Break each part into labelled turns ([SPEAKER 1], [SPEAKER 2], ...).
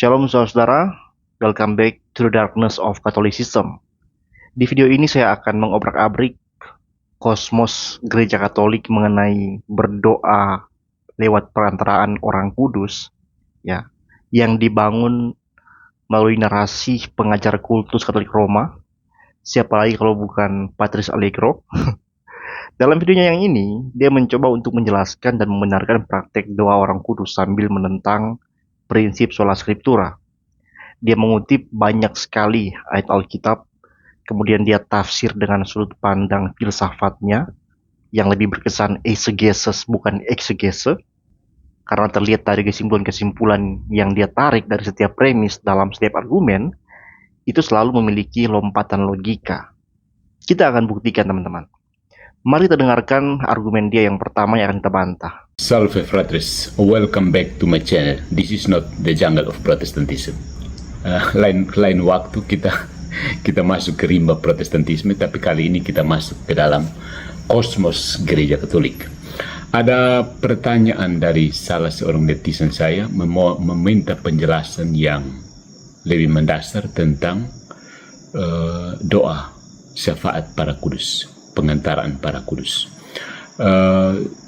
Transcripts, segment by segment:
[SPEAKER 1] Shalom saudara, welcome back to the darkness of Catholicism. Di video ini saya akan mengobrak-abrik kosmos gereja Katolik mengenai berdoa lewat perantaraan Orang Kudus, ya, yang dibangun melalui narasi pengajar kultus Katolik Roma. Siapa lagi kalau bukan Patrice Allegro? Dalam videonya yang ini, dia mencoba untuk menjelaskan dan membenarkan praktek doa Orang Kudus sambil menentang prinsip sola scriptura. Dia mengutip banyak sekali ayat Alkitab, kemudian dia tafsir dengan sudut pandang filsafatnya yang lebih berkesan eisegesis bukan exegese, karena terlihat dari kesimpulan-kesimpulan yang dia tarik dari setiap premis dalam setiap argumen, itu selalu memiliki lompatan logika. Kita akan buktikan, teman-teman. Mari kita dengarkan argumen dia yang pertama yang akan kita bantah.
[SPEAKER 2] Salve fratres, welcome back to my channel. This is not the jungle of Protestantism. Lain waktu kita masuk ke rimba Protestantisme, tapi kali ini kita masuk ke dalam kosmos gereja Katolik. Ada pertanyaan dari salah seorang netizen saya meminta penjelasan yang lebih mendasar tentang doa syafaat para kudus, pengantaraan para kudus.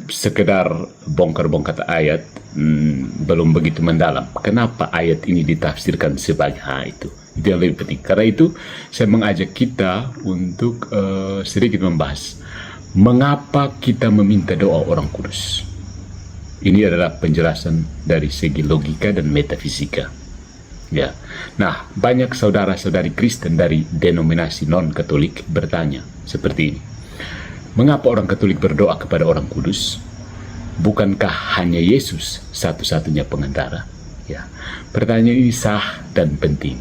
[SPEAKER 2] Sekedar bongkar-bongkar ayat belum begitu mendalam. Kenapa ayat ini ditafsirkan sebagai itu yang lebih penting. Karena itu saya mengajak kita untuk sedikit membahas mengapa kita meminta doa orang kudus. Ini adalah penjelasan dari segi logika dan metafisika. Ya. Nah, banyak saudara-saudari Kristen dari denominasi non-Katolik bertanya seperti ini. Mengapa orang Katolik berdoa kepada orang kudus? Bukankah hanya Yesus satu-satunya pengantara? Ya, pertanyaan ini sah dan penting.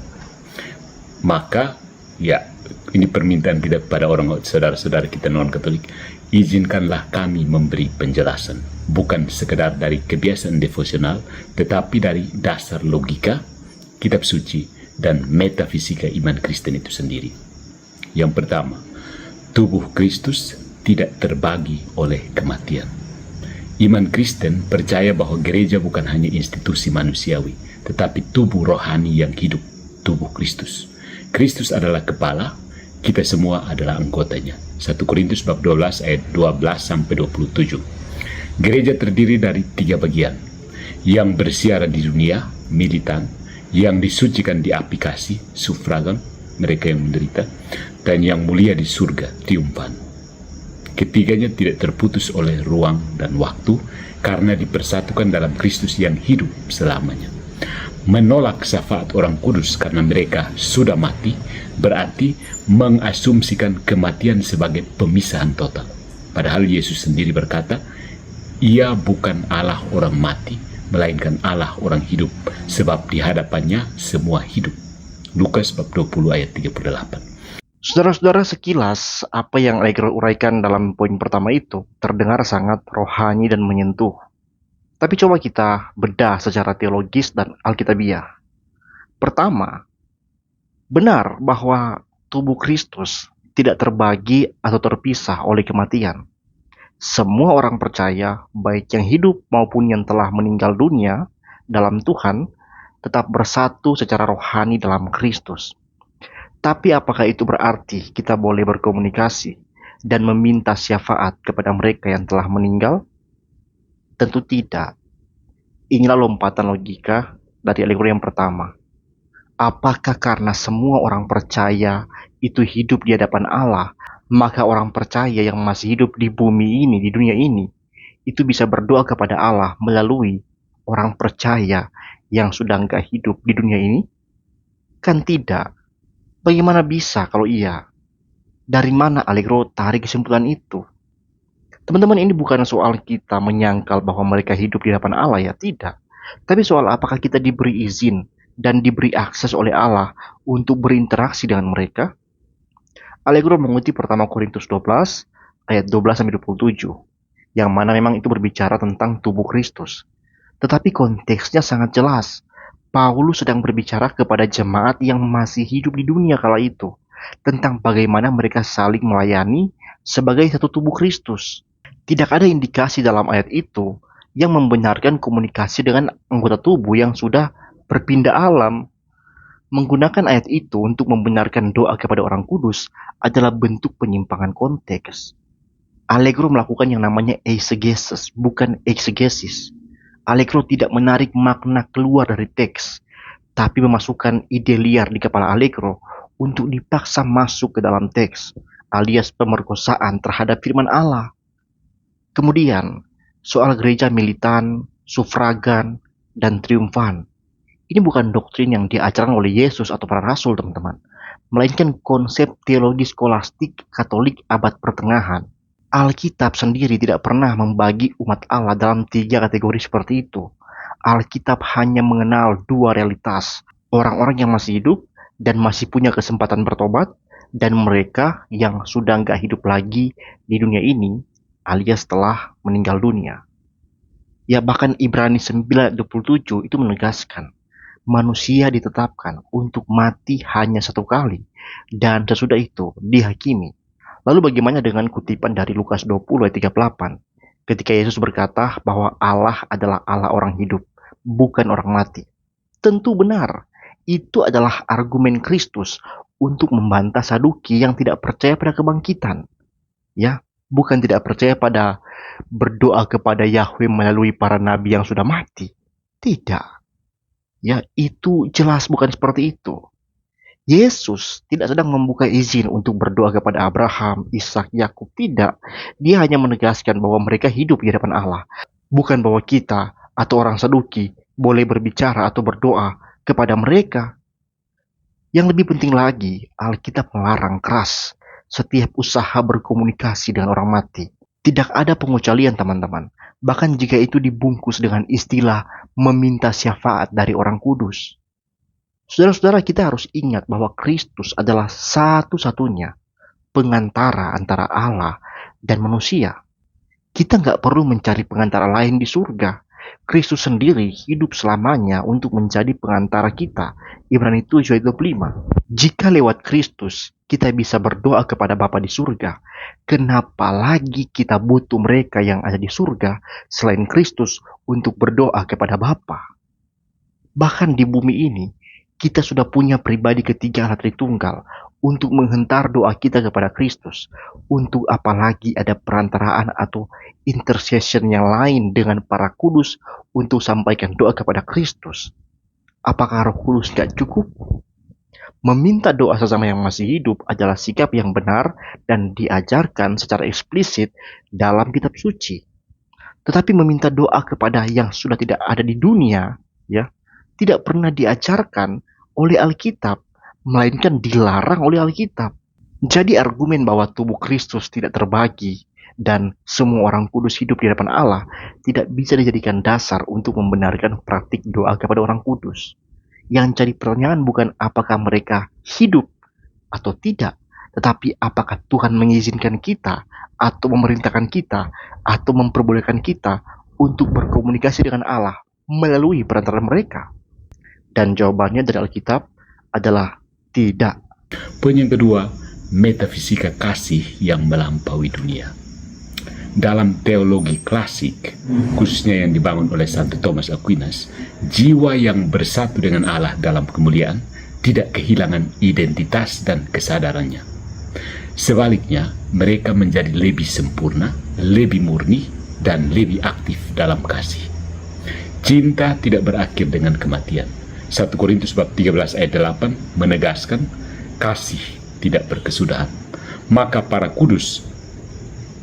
[SPEAKER 2] Maka, ya, ini permintaan kita kepada orang saudara-saudara kita non-Katolik. Izinkanlah kami memberi penjelasan, bukan sekedar dari kebiasaan devosional, tetapi dari dasar logika, kitab suci, dan metafisika iman Kristen itu sendiri. Yang pertama, tubuh Kristus tidak terbagi oleh kematian. Iman Kristen percaya bahwa gereja bukan hanya institusi manusiawi, tetapi tubuh rohani yang hidup, tubuh Kristus. Kristus adalah kepala, kita semua adalah anggotanya. 1 Korintus bab 12 ayat 12-27. Gereja terdiri dari 3 bagian. Yang bersiaran di dunia, militan, yang disucikan di aplikasi, suffragan, mereka yang menderita, dan yang mulia di surga, triumfan. Ketiganya tidak terputus oleh ruang dan waktu karena dipersatukan dalam Kristus yang hidup selamanya. Menolak syafaat orang kudus karena mereka sudah mati berarti mengasumsikan kematian sebagai pemisahan total. Padahal Yesus sendiri berkata, Ia bukan Allah orang mati, melainkan Allah orang hidup, sebab di hadapannya semua hidup. Lukas bab 20 ayat 38.
[SPEAKER 1] Saudara-saudara, sekilas apa yang Allegro uraikan dalam poin pertama itu terdengar sangat rohani dan menyentuh. Tapi coba kita bedah secara teologis dan alkitabiah. Pertama, benar bahwa tubuh Kristus tidak terbagi atau terpisah oleh kematian. Semua orang percaya, baik yang hidup maupun yang telah meninggal dunia dalam Tuhan, tetap bersatu secara rohani dalam Kristus. Tapi apakah itu berarti kita boleh berkomunikasi dan meminta syafaat kepada mereka yang telah meninggal? Tentu tidak. Inilah lompatan logika dari Allegro yang pertama. Apakah karena semua orang percaya itu hidup di hadapan Allah, maka orang percaya yang masih hidup di bumi ini, di dunia ini, itu bisa berdoa kepada Allah melalui orang percaya yang sudah enggak hidup di dunia ini? Kan tidak. Bagaimana bisa kalau iya? Dari mana Allegro tarik kesimpulan itu? Teman-teman, ini bukan soal kita menyangkal bahwa mereka hidup di hadapan Allah, ya tidak. Tapi soal apakah kita diberi izin dan diberi akses oleh Allah untuk berinteraksi dengan mereka? Allegro mengutip pertama Korintus 12 ayat 12-27, yang mana memang itu berbicara tentang tubuh Kristus. Tetapi konteksnya sangat jelas. Paulus sedang berbicara kepada jemaat yang masih hidup di dunia kala itu, tentang bagaimana mereka saling melayani sebagai satu tubuh Kristus. Tidak ada indikasi dalam ayat itu yang membenarkan komunikasi dengan anggota tubuh yang sudah berpindah alam. Menggunakan ayat itu untuk membenarkan doa kepada Orang Kudus adalah bentuk penyimpangan konteks. Allegro melakukan yang namanya eisegesis, bukan exegesis. Allegro tidak menarik makna keluar dari teks, tapi memasukkan ide liar di kepala Allegro untuk dipaksa masuk ke dalam teks, alias pemerkosaan terhadap firman Allah. Kemudian, soal gereja militan, sufragan, dan triumfan. Ini bukan doktrin yang diajarkan oleh Yesus atau para rasul, teman-teman, melainkan konsep teologi skolastik Katolik abad pertengahan. Alkitab sendiri tidak pernah membagi umat Allah dalam 3 kategori seperti itu. Alkitab hanya mengenal 2 realitas, orang-orang yang masih hidup dan masih punya kesempatan bertobat, dan mereka yang sudah nggak hidup lagi di dunia ini, alias telah meninggal dunia. Ya, bahkan Ibrani 9:27 itu menegaskan, manusia ditetapkan untuk mati hanya 1 kali, dan sesudah itu dihakimi. Lalu bagaimana dengan kutipan dari Lukas 20 ayat 38, ketika Yesus berkata bahwa Allah adalah Allah orang hidup, bukan orang mati? Tentu benar, itu adalah argumen Kristus untuk membantah Saduki yang tidak percaya pada kebangkitan. Ya, bukan tidak percaya pada berdoa kepada Yahweh melalui para nabi yang sudah mati. Tidak. Ya, itu jelas bukan seperti itu. Yesus tidak sedang membuka izin untuk berdoa kepada Abraham, Ishak, Yakub. Tidak. Dia hanya menegaskan bahwa mereka hidup di hadapan Allah. Bukan bahwa kita atau orang Saduki boleh berbicara atau berdoa kepada mereka. Yang lebih penting lagi, Alkitab melarang keras setiap usaha berkomunikasi dengan orang mati. Tidak ada pengecualian, teman-teman. Bahkan jika itu dibungkus dengan istilah meminta syafaat dari Orang Kudus. Saudara-saudara, kita harus ingat bahwa Kristus adalah satu-satunya pengantara antara Allah dan manusia. Kita nggak perlu mencari pengantara lain di surga. Kristus sendiri hidup selamanya untuk menjadi pengantara kita. Ibrani 7:25. Jika lewat Kristus kita bisa berdoa kepada Bapa di surga, kenapa lagi kita butuh mereka yang ada di surga selain Kristus untuk berdoa kepada Bapa? Bahkan di bumi ini, kita sudah punya pribadi ketiga Allah Tritunggal untuk menghentar doa kita kepada Kristus. Untuk apalagi ada perantaraan atau intercession yang lain dengan para kudus untuk sampaikan doa kepada Kristus? Apakah Roh Kudus gak cukup? Meminta doa sesama yang masih hidup adalah sikap yang benar dan diajarkan secara eksplisit dalam kitab suci. Tetapi meminta doa kepada yang sudah tidak ada di dunia, ya, tidak pernah diajarkan oleh Alkitab, melainkan dilarang oleh Alkitab. Jadi argumen bahwa tubuh Kristus tidak terbagi dan semua orang kudus hidup di hadapan Allah tidak bisa dijadikan dasar untuk membenarkan praktik doa kepada orang kudus. Yang jadi pertanyaan bukan apakah mereka hidup atau tidak, tetapi apakah Tuhan mengizinkan kita atau memerintahkan kita atau memperbolehkan kita untuk berkomunikasi dengan Allah melalui perantara mereka. Dan jawabannya dari Alkitab adalah tidak.
[SPEAKER 2] Poin yang kedua, metafisika kasih yang melampaui dunia. Dalam teologi klasik, khususnya yang dibangun oleh Santo Thomas Aquinas, jiwa yang bersatu dengan Allah dalam kemuliaan tidak kehilangan identitas dan kesadarannya. Sebaliknya, mereka menjadi lebih sempurna, lebih murni, dan lebih aktif dalam kasih. Cinta tidak berakhir dengan kematian. 1 Korintus bab 13 ayat 8 menegaskan kasih tidak berkesudahan. Maka para kudus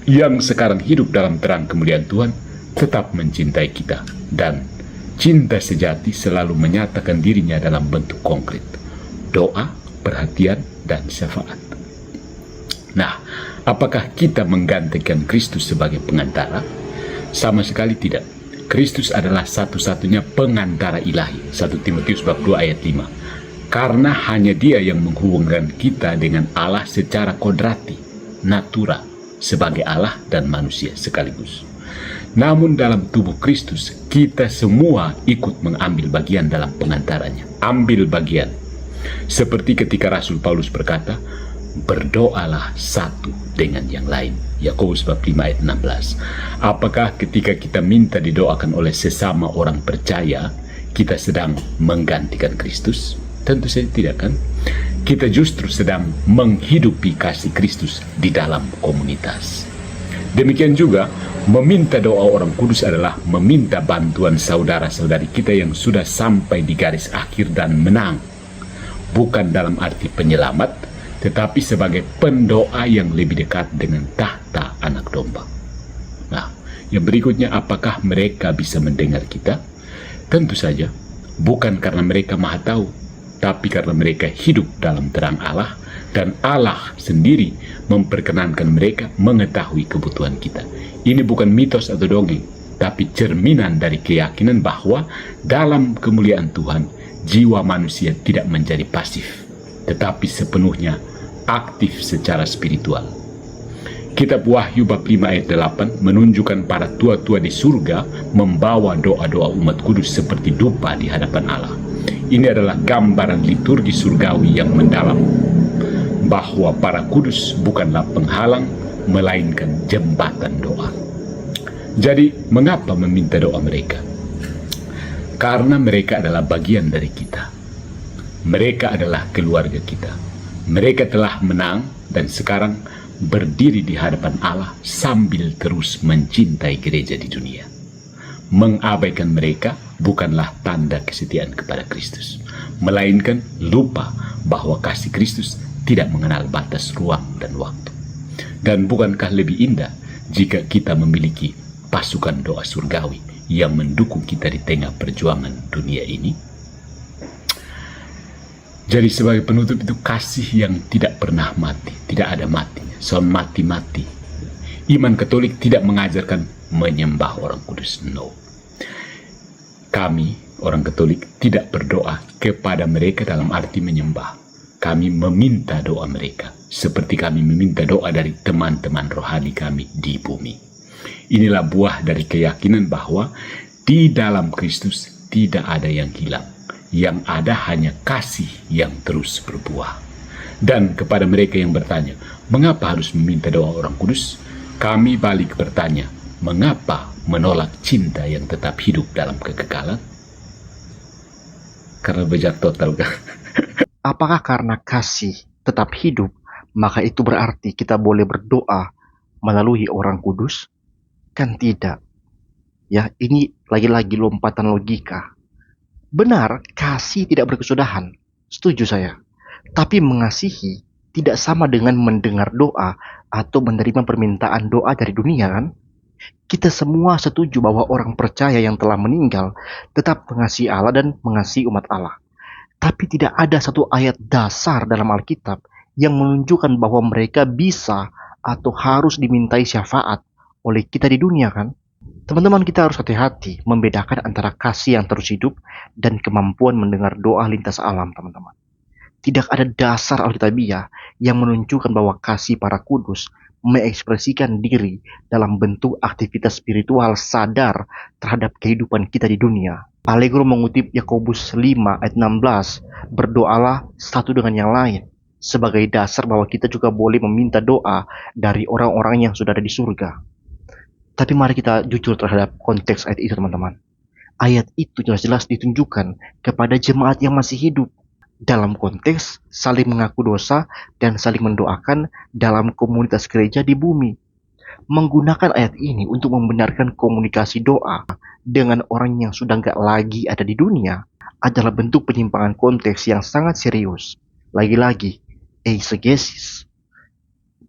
[SPEAKER 2] yang sekarang hidup dalam terang kemuliaan Tuhan tetap mencintai kita, dan cinta sejati selalu menyatakan dirinya dalam bentuk konkret, doa, perhatian, dan syafaat. Nah, apakah kita menggantikan Kristus sebagai pengantara? Sama sekali tidak. Kristus adalah satu-satunya pengantara ilahi. 1 Timotius bab 2 ayat 5. Karena hanya Dia yang menghubungkan kita dengan Allah secara kodrati, natura, sebagai Allah dan manusia sekaligus. Namun dalam tubuh Kristus, kita semua ikut mengambil bagian dalam pengantaranya. Ambil bagian. Seperti ketika Rasul Paulus berkata, berdoalah satu dengan yang lain. Yakobus bab 5 ayat 16. Apakah ketika kita minta didoakan oleh sesama orang percaya, kita sedang menggantikan Kristus? Tentu saja tidak, kan? Kita justru sedang menghidupi kasih Kristus di dalam komunitas. Demikian juga, meminta doa orang kudus adalah meminta bantuan saudara-saudari kita yang sudah sampai di garis akhir dan menang. Bukan dalam arti penyelamat, tetapi sebagai pendoa yang lebih dekat dengan tahta anak domba. Nah, yang berikutnya, apakah mereka bisa mendengar kita? Tentu saja, bukan karena mereka maha tahu, tapi karena mereka hidup dalam terang Allah, dan Allah sendiri memperkenankan mereka mengetahui kebutuhan kita. Ini bukan mitos atau dongeng, tapi cerminan dari keyakinan bahwa dalam kemuliaan Tuhan, jiwa manusia tidak menjadi pasif, tetapi sepenuhnya aktif secara spiritual. Kitab Wahyu bab 5 ayat 8 menunjukkan para tua-tua di surga membawa doa-doa umat kudus seperti dupa di hadapan Allah. Ini adalah gambaran liturgi surgawi yang mendalam, bahwa para kudus bukanlah penghalang, melainkan jembatan doa. Jadi, mengapa meminta doa mereka? Karena mereka adalah bagian dari kita. Mereka adalah keluarga kita. Mereka telah menang dan sekarang berdiri di hadapan Allah sambil terus mencintai gereja di dunia. Mengabaikan mereka bukanlah tanda kesetiaan kepada Kristus, melainkan lupa bahwa kasih Kristus tidak mengenal batas ruang dan waktu. Dan bukankah lebih indah jika kita memiliki pasukan doa surgawi yang mendukung kita di tengah perjuangan dunia ini? Jadi sebagai penutup, itu kasih yang tidak pernah mati, tidak ada matinya, soal mati-mati. Iman Katolik tidak mengajarkan menyembah orang kudus, no. Kami, orang Katolik, tidak berdoa kepada mereka dalam arti menyembah. Kami meminta doa mereka, seperti kami meminta doa dari teman-teman rohani kami di bumi. Inilah buah dari keyakinan bahwa di dalam Kristus tidak ada yang hilang. Yang ada hanya kasih yang terus berbuah. Dan kepada mereka yang bertanya, mengapa harus meminta doa orang kudus? Kami balik bertanya, mengapa menolak cinta yang tetap hidup dalam kekekalan? Karena bejat total, kan?
[SPEAKER 1] Apakah karena kasih tetap hidup, maka itu berarti kita boleh berdoa melalui orang kudus? Kan tidak. Ya, ini lagi-lagi lompatan logika. Benar, kasih tidak berkesudahan. Setuju saya. Tapi mengasihi tidak sama dengan mendengar doa atau menerima permintaan doa dari dunia, kan? Kita semua setuju bahwa orang percaya yang telah meninggal tetap mengasihi Allah dan mengasihi umat Allah. Tapi tidak ada satu ayat dasar dalam Alkitab yang menunjukkan bahwa mereka bisa atau harus dimintai syafaat oleh kita di dunia, kan? Teman-teman, kita harus hati-hati membedakan antara kasih yang terus hidup dan kemampuan mendengar doa lintas alam, teman-teman. Tidak ada dasar Alkitabiah yang menunjukkan bahwa kasih para kudus mengekspresikan diri dalam bentuk aktivitas spiritual sadar terhadap kehidupan kita di dunia. Allegro mengutip Yakobus 5 ayat 16, berdoalah satu dengan yang lain, sebagai dasar bahwa kita juga boleh meminta doa dari orang-orang yang sudah ada di surga. Tapi mari kita jujur terhadap konteks ayat itu, teman-teman. Ayat itu jelas-jelas ditunjukkan kepada jemaat yang masih hidup. Dalam konteks saling mengaku dosa dan saling mendoakan dalam komunitas gereja di bumi. Menggunakan ayat ini untuk membenarkan komunikasi doa dengan orang yang sudah nggak lagi ada di dunia adalah bentuk penyimpangan konteks yang sangat serius. Lagi-lagi, eisegesis.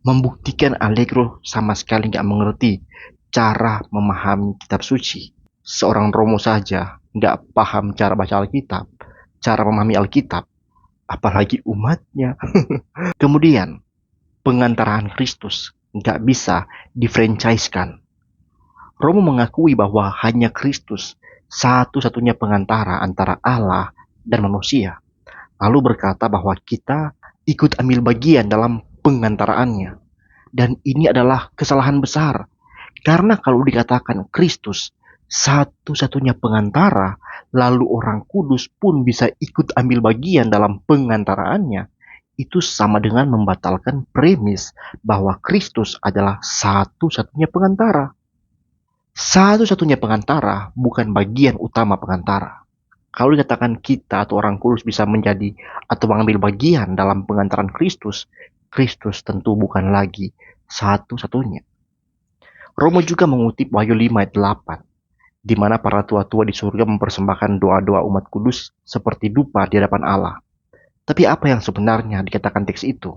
[SPEAKER 1] Membuktikan Allegro sama sekali nggak mengerti cara memahami kitab suci. Seorang Romo saja nggak paham cara baca Alkitab, cara memahami Alkitab, apalagi umatnya. Kemudian, pengantaraan Kristus nggak bisa difranchise-kan. Romo mengakui bahwa hanya Kristus satu-satunya pengantara antara Allah dan manusia. Lalu berkata bahwa kita ikut ambil bagian dalam pengantaraannya. Dan ini adalah kesalahan besar. Karena kalau dikatakan Kristus satu-satunya pengantara, lalu orang kudus pun bisa ikut ambil bagian dalam pengantaraannya, itu sama dengan membatalkan premis bahwa Kristus adalah satu-satunya pengantara. Satu-satunya pengantara bukan bagian utama pengantara. Kalau dikatakan kita atau orang kudus bisa menjadi atau mengambil bagian dalam pengantaran Kristus, Kristus tentu bukan lagi satu-satunya. Romo juga mengutip Wahyu 5 ayat 8, di mana para tua-tua di surga mempersembahkan doa-doa umat kudus seperti dupa di hadapan Allah. Tapi apa yang sebenarnya dikatakan teks itu?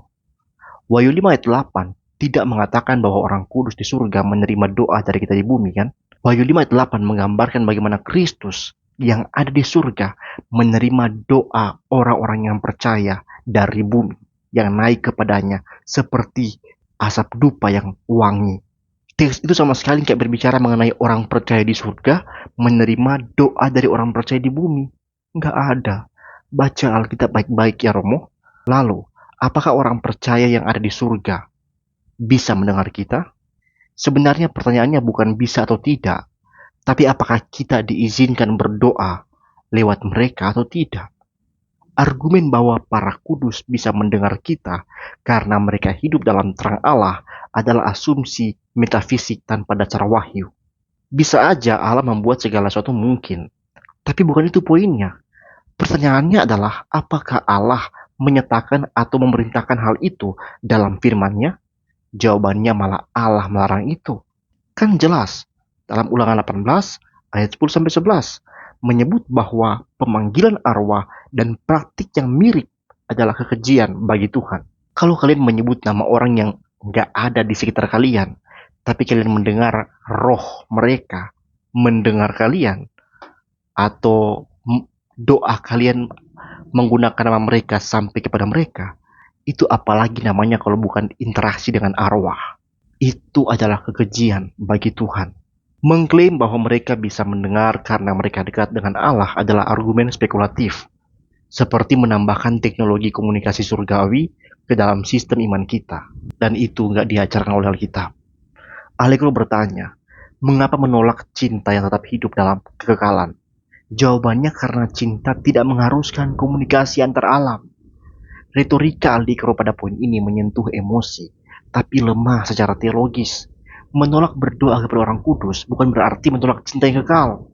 [SPEAKER 1] Wahyu 5 ayat 8 tidak mengatakan bahwa orang kudus di surga menerima doa dari kita di bumi, kan? Wahyu 5 ayat 8 menggambarkan bagaimana Kristus yang ada di surga menerima doa orang-orang yang percaya dari bumi yang naik kepadanya seperti asap dupa yang wangi. Teks itu sama sekali kayak berbicara mengenai orang percaya di surga menerima doa dari orang percaya di bumi. Nggak ada. Baca Alkitab baik-baik ya Romo. Lalu, apakah orang percaya yang ada di surga bisa mendengar kita? Sebenarnya pertanyaannya bukan bisa atau tidak, tapi apakah kita diizinkan berdoa lewat mereka atau tidak? Argumen bahwa para kudus bisa mendengar kita karena mereka hidup dalam terang Allah adalah asumsi metafisik tanpa dasar wahyu. Bisa aja Allah membuat segala sesuatu mungkin, tapi bukan itu poinnya. Pertanyaannya adalah apakah Allah menyatakan atau memerintahkan hal itu dalam firman-Nya? Jawabannya malah Allah melarang itu. Kan jelas dalam Ulangan 18 ayat 10-11 menyebut bahwa pemanggilan arwah dan praktik yang mirip adalah kekejian bagi Tuhan. Kalau kalian menyebut nama orang yang nggak ada di sekitar kalian, tapi kalian mendengar roh mereka mendengar kalian, atau doa kalian menggunakan nama mereka sampai kepada mereka, itu apalagi namanya kalau bukan interaksi dengan arwah. Itu adalah kekejian bagi Tuhan. Mengklaim bahwa mereka bisa mendengar karena mereka dekat dengan Allah adalah argumen spekulatif, seperti menambahkan teknologi komunikasi surgawi ke dalam sistem iman kita, dan itu nggak diajarkan oleh Alkitab. Allegro bertanya, mengapa menolak cinta yang tetap hidup dalam kekekalan? Jawabannya karena cinta tidak mengharuskan komunikasi antar alam. Retorika Allegro pada poin ini menyentuh emosi, tapi lemah secara teologis. Menolak berdoa kepada orang kudus bukan berarti menolak cinta yang kekal.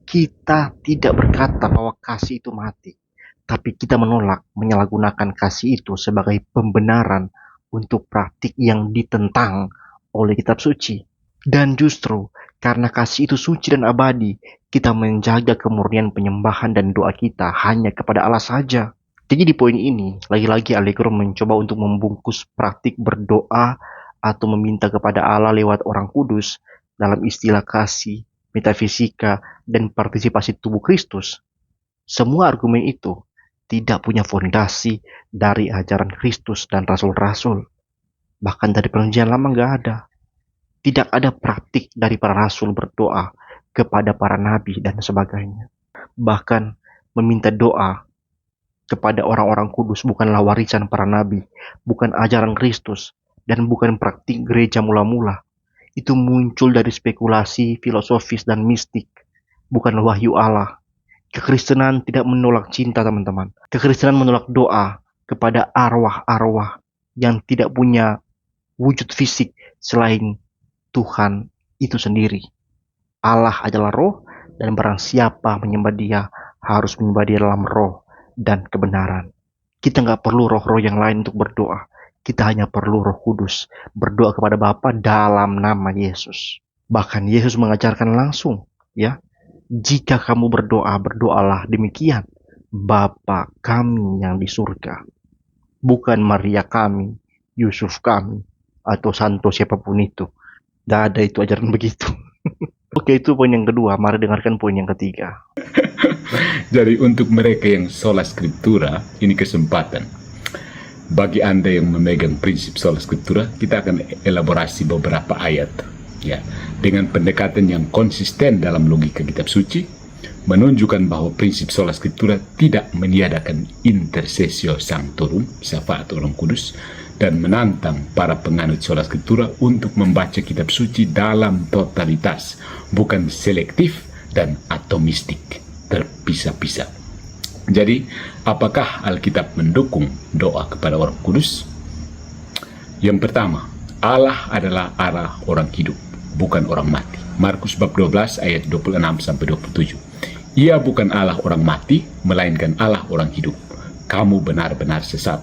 [SPEAKER 1] Kita tidak berkata bahwa kasih itu mati, tapi kita menolak menyalahgunakan kasih itu sebagai pembenaran untuk praktik yang ditentang oleh kitab suci. Dan justru karena kasih itu suci dan abadi, kita menjaga kemurnian penyembahan dan doa kita hanya kepada Allah saja. Jadi di poin ini, lagi-lagi Allegro mencoba untuk membungkus praktik berdoa atau meminta kepada Allah lewat orang kudus dalam istilah kasih, metafisika, dan partisipasi tubuh Kristus. Semua argumen itu tidak punya fondasi dari ajaran Kristus dan rasul-rasul. Bahkan dari Perjanjian Lama nggak ada. Tidak ada praktik dari para rasul berdoa kepada para nabi dan sebagainya. Bahkan meminta doa kepada orang-orang kudus bukanlah warisan para nabi, bukan ajaran Kristus, dan bukan praktik gereja mula-mula. Itu muncul dari spekulasi filosofis dan mistik, bukan wahyu Allah. Kekristenan tidak menolak cinta, teman-teman. Kekristenan menolak doa kepada arwah-arwah yang tidak punya wujud fisik selain Tuhan itu sendiri. Allah adalah roh, dan barang siapa menyembah Dia harus menyembah Dia dalam roh dan kebenaran. Kita nggak perlu roh-roh yang lain untuk berdoa. Kita hanya perlu Roh Kudus berdoa kepada Bapa dalam nama Yesus. Bahkan Yesus mengajarkan langsung, ya, jika kamu berdoa, berdoalah demikian, Bapa kami yang di surga. Bukan Maria kami, Yusuf kami, atau santo siapapun itu. Tidak ada itu ajaran begitu. Oke, itu poin yang kedua. Mari dengarkan poin yang ketiga.
[SPEAKER 2] Jadi untuk mereka yang sola scriptura, ini kesempatan. Bagi Anda yang memegang prinsip sola scriptura, kita akan elaborasi beberapa ayat, ya, dengan pendekatan yang konsisten dalam logika kitab suci, menunjukkan bahwa prinsip sola scriptura tidak meniadakan intersesio sanctorum, syafaat orang kudus, dan menantang para penganut sola scriptura untuk membaca kitab suci dalam totalitas, bukan selektif dan atomistik, terpisah-pisah. Jadi, apakah Alkitab mendukung doa kepada orang kudus? Yang pertama, Allah adalah Allah orang hidup, bukan orang mati. Markus bab 12 ayat 26-27. Ia bukan Allah orang mati, melainkan Allah orang hidup. Kamu benar-benar sesat.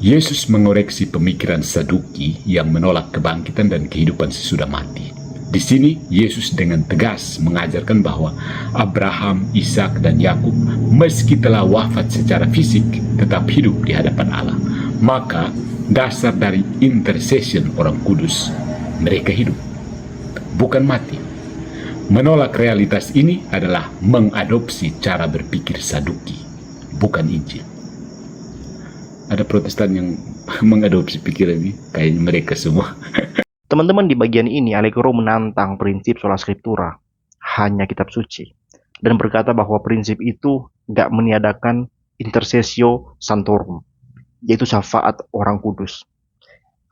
[SPEAKER 2] Yesus mengoreksi pemikiran Saduki yang menolak kebangkitan dan kehidupan sesudah mati. Di sini, Yesus dengan tegas mengajarkan bahwa Abraham, Ishak, dan Yakub meski telah wafat secara fisik, tetap hidup di hadapan Allah. Maka, dasar dari intercession orang kudus, mereka hidup, bukan mati. Menolak realitas ini adalah mengadopsi cara berpikir Saduki, bukan Injil. Ada Protestan yang mengadopsi pikiran ini, kayaknya mereka semua.
[SPEAKER 1] Teman-teman, di bagian ini Allegro menantang prinsip sola scriptura, hanya kitab suci, dan berkata bahwa prinsip itu gak meniadakan intercessio santorum, yaitu syafaat orang kudus.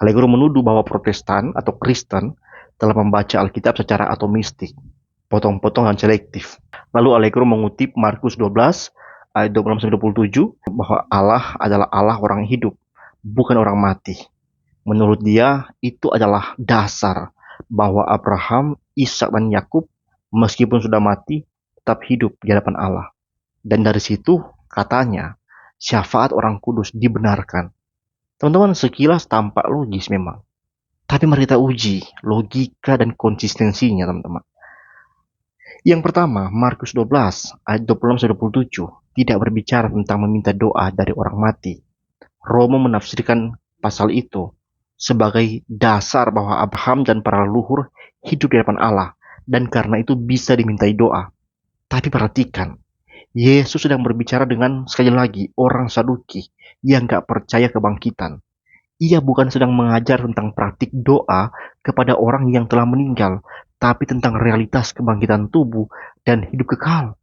[SPEAKER 1] Allegro menuduh bahwa Protestan atau Kristen telah membaca Alkitab secara atomistik, potong-potong dan selektif. Lalu Allegro mengutip Markus 12 ayat 26-27 bahwa Allah adalah Allah orang hidup, bukan orang mati. Menurut dia, itu adalah dasar bahwa Abraham, Ishak, dan Yakub meskipun sudah mati, tetap hidup di hadapan Allah. Dan dari situ, katanya, syafaat orang kudus dibenarkan. Teman-teman, sekilas tampak logis memang. Tapi mari kita uji logika dan konsistensinya, teman-teman. Yang pertama, Markus 12 ayat 26-27 tidak berbicara tentang meminta doa dari orang mati. Romo menafsirkan pasal itu sebagai dasar bahwa Abraham dan para leluhur hidup di hadapan Allah, dan karena itu bisa dimintai doa. Tapi perhatikan, Yesus sedang berbicara dengan, sekali lagi, orang Saduki yang gak percaya kebangkitan. Ia bukan sedang mengajar tentang praktik doa kepada orang yang telah meninggal, tapi tentang realitas kebangkitan tubuh dan hidup kekal.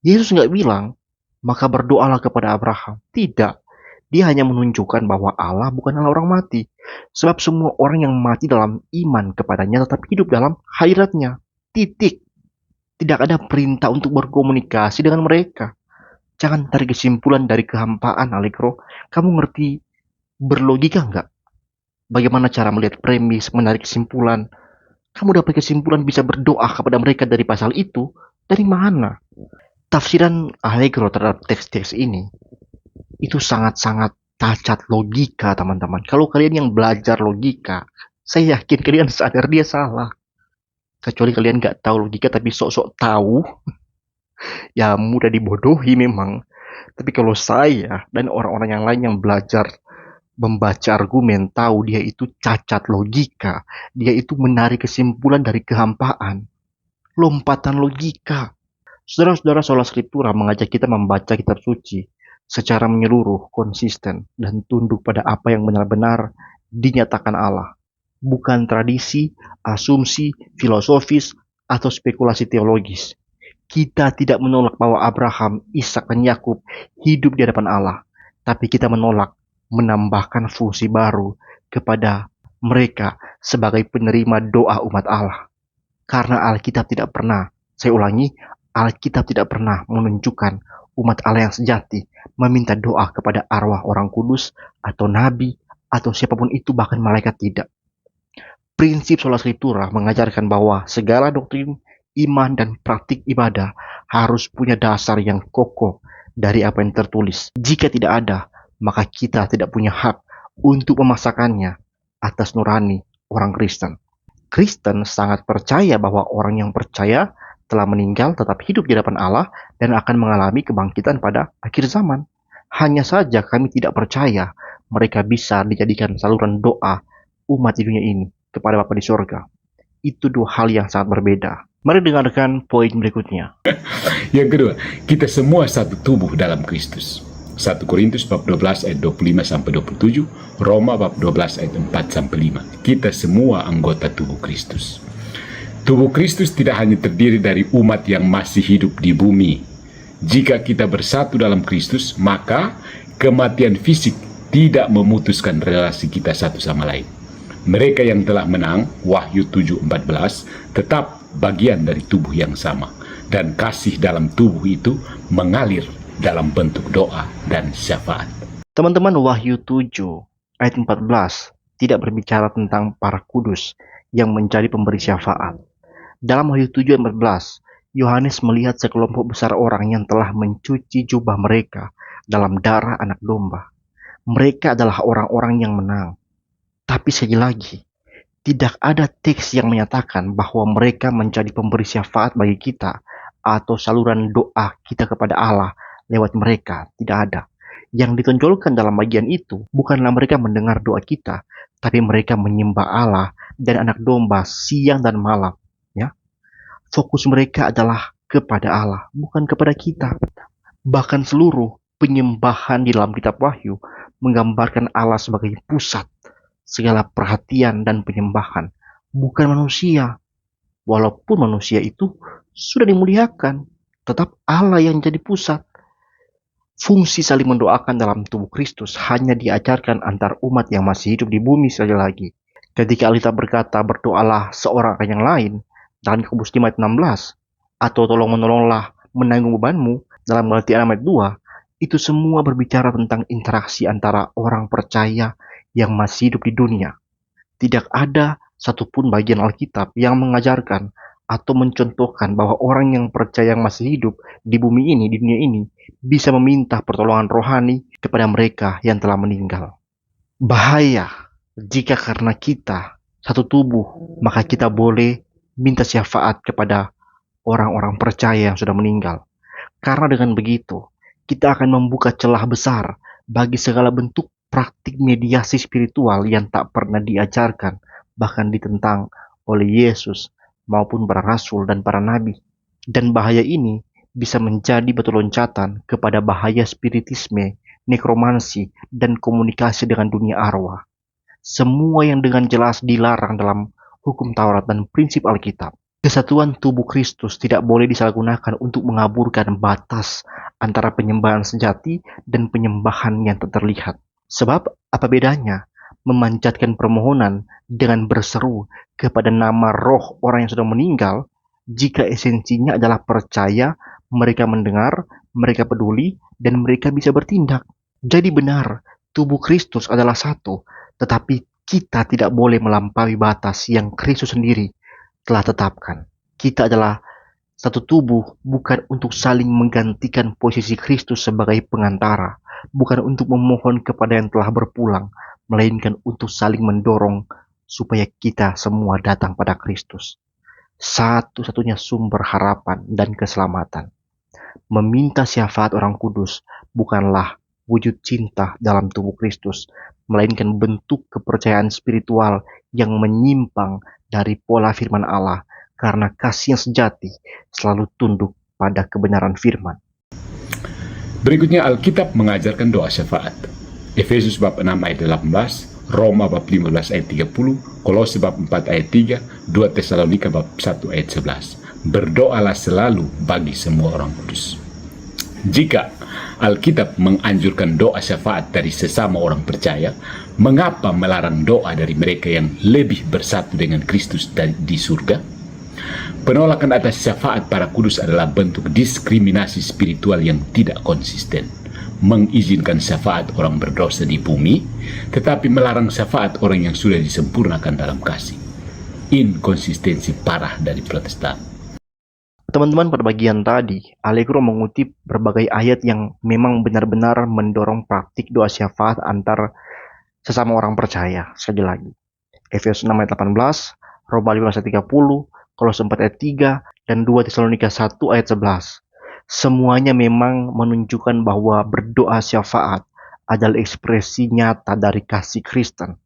[SPEAKER 1] Yesus gak bilang, maka berdoalah kepada Abraham. Tidak. Dia hanya menunjukkan bahwa Allah bukan Allah orang mati. Sebab semua orang yang mati dalam iman kepadanya tetap hidup dalam hadiratnya. Titik. Tidak ada perintah untuk berkomunikasi dengan mereka. Jangan tarik kesimpulan dari kehampaan, Allegro. Kamu ngerti berlogika nggak? Bagaimana cara melihat premis, menarik kesimpulan? Kamu dapat kesimpulan bisa berdoa kepada mereka dari pasal itu? Dari mana? Tafsiran Allegro terhadap teks-teks ini itu sangat-sangat cacat logika, teman-teman. Kalau kalian yang belajar logika, saya yakin kalian sadar dia salah. Kecuali kalian nggak tahu logika tapi sok-sok tahu, ya mudah dibodohi memang. Tapi kalau saya dan orang-orang yang lain yang belajar membaca argumen, tahu dia itu cacat logika, dia itu menarik kesimpulan dari kehampaan, lompatan logika. Saudara-saudara, sola scriptura mengajak kita membaca kitab suci secara menyeluruh, konsisten, dan tunduk pada apa yang benar-benar dinyatakan Allah. Bukan tradisi, asumsi, filosofis, atau spekulasi teologis. Kita tidak menolak bahwa Abraham, Ishak, dan Yakub hidup di hadapan Allah. Tapi kita menolak menambahkan fungsi baru kepada mereka sebagai penerima doa umat Allah. Karena Alkitab tidak pernah, saya ulangi, Alkitab tidak pernah menunjukkan umat Allah yang sejati meminta doa kepada arwah orang kudus atau nabi atau siapapun itu, bahkan malaikat tidak. Prinsip sola scriptura mengajarkan bahwa segala doktrin, iman, dan praktik ibadah harus punya dasar yang kokoh dari apa yang tertulis. Jika tidak ada, maka kita tidak punya hak untuk memaksakannya atas nurani orang Kristen. Kristen sangat percaya bahwa orang yang percaya telah meninggal tetap hidup di hadapan Allah dan akan mengalami kebangkitan pada akhir zaman. Hanya saja kami tidak percaya mereka bisa dijadikan saluran doa umat di dunia ini kepada Bapa di surga. Itu dua hal yang sangat berbeda. Mari dengarkan poin berikutnya.
[SPEAKER 2] Yang kedua, kita semua satu tubuh dalam Kristus. 1 Korintus bab 12 ayat 25-27, Roma bab 12 ayat 4-5. Kita semua anggota tubuh Kristus. Tubuh Kristus tidak hanya terdiri dari umat yang masih hidup di bumi. Jika kita bersatu dalam Kristus, maka kematian fisik tidak memutuskan relasi kita satu sama lain. Mereka yang telah menang, Wahyu 7:14, tetap bagian dari tubuh yang sama. Dan kasih dalam tubuh itu mengalir dalam bentuk doa dan syafaat.
[SPEAKER 1] Teman-teman, Wahyu 7 ayat 14 tidak berbicara tentang para kudus yang menjadi pemberi syafaat. Dalam Wahyu 7 ayat 14, Yohanes melihat sekelompok besar orang yang telah mencuci jubah mereka dalam darah anak domba. Mereka adalah orang-orang yang menang. Tapi sekali lagi, tidak ada teks yang menyatakan bahwa mereka menjadi pemberi syafaat bagi kita atau saluran doa kita kepada Allah lewat mereka. Tidak ada. Yang ditonjolkan dalam bagian itu bukanlah mereka mendengar doa kita, tapi mereka menyembah Allah dan anak domba siang dan malam. Ya, fokus mereka adalah kepada Allah, bukan kepada kita. Bahkan seluruh penyembahan di dalam kitab Wahyu menggambarkan Allah sebagai pusat segala perhatian dan penyembahan, bukan manusia. Walaupun manusia itu sudah dimuliakan, tetap Allah yang jadi pusat. Fungsi saling mendoakan dalam tubuh Kristus hanya diajarkan antar umat yang masih hidup di bumi saja lagi. Ketika Alkitab berkata berdoalah seorang akan yang lain dalam Yakobus 5 ayat 16, atau tolong menolonglah menanggung bebanmu dalam Galatia 6 ayat 2, itu semua berbicara tentang interaksi antara orang percaya yang masih hidup di dunia. Tidak ada satupun bagian Alkitab yang mengajarkan atau mencontohkan bahwa orang yang percaya yang masih hidup di bumi ini, di dunia ini, bisa meminta pertolongan rohani kepada mereka yang telah meninggal. Bahaya jika karena kita satu tubuh, maka kita boleh minta syafaat kepada orang-orang percaya yang sudah meninggal. Karena dengan begitu, kita akan membuka celah besar bagi segala bentuk praktik mediasi spiritual yang tak pernah diajarkan, bahkan ditentang oleh Yesus maupun para rasul dan para nabi. Dan bahaya ini bisa menjadi batu loncatan kepada bahaya spiritisme, nekromansi, dan komunikasi dengan dunia arwah. Semua yang dengan jelas dilarang dalam hukum Taurat dan prinsip Alkitab. Kesatuan tubuh Kristus tidak boleh disalahgunakan untuk mengaburkan batas antara penyembahan sejati dan penyembahan yang tak terlihat. Sebab apa bedanya memanjatkan permohonan dengan berseru kepada nama roh orang yang sudah meninggal jika esensinya adalah percaya, mereka mendengar, mereka peduli, dan mereka bisa bertindak. Jadi benar, tubuh Kristus adalah satu, tetapi kita tidak boleh melampaui batas yang Kristus sendiri telah tetapkan. Kita adalah satu tubuh bukan untuk saling menggantikan posisi Kristus sebagai pengantara, bukan untuk memohon kepada yang telah berpulang, melainkan untuk saling mendorong supaya kita semua datang pada Kristus. Satu-satunya sumber harapan dan keselamatan. Meminta syafaat orang kudus bukanlah wujud cinta dalam tubuh Kristus, melainkan bentuk kepercayaan spiritual yang menyimpang dari pola firman Allah, karena kasih yang sejati selalu tunduk pada kebenaran firman.
[SPEAKER 2] Berikutnya Alkitab mengajarkan doa syafaat. Efesus bab 6 ayat 18, Roma bab 15 ayat 30, Kolose bab 4 ayat 3, 2 Tesalonika bab 1 ayat 11. Berdoalah selalu bagi semua orang kudus. Jika Alkitab menganjurkan doa syafaat dari sesama orang percaya, mengapa melarang doa dari mereka yang lebih bersatu dengan Kristus di surga? Penolakan atas syafaat para kudus adalah bentuk diskriminasi spiritual yang tidak konsisten. Mengizinkan syafaat orang berdosa di bumi, tetapi melarang syafaat orang yang sudah disempurnakan dalam kasih. Inkonsistensi parah dari Protestan.
[SPEAKER 1] Teman-teman, pada bagian tadi, Allegro mengutip berbagai ayat yang memang benar-benar mendorong praktik doa syafaat antar sesama orang percaya. Sekali lagi, Efesus 6 ayat 18, Roma 15 ayat 30, Kolose 4 ayat 3, dan 2 Tesalonika 1 ayat 11. Semuanya memang menunjukkan bahwa berdoa syafaat adalah ekspresi nyata dari kasih Kristen.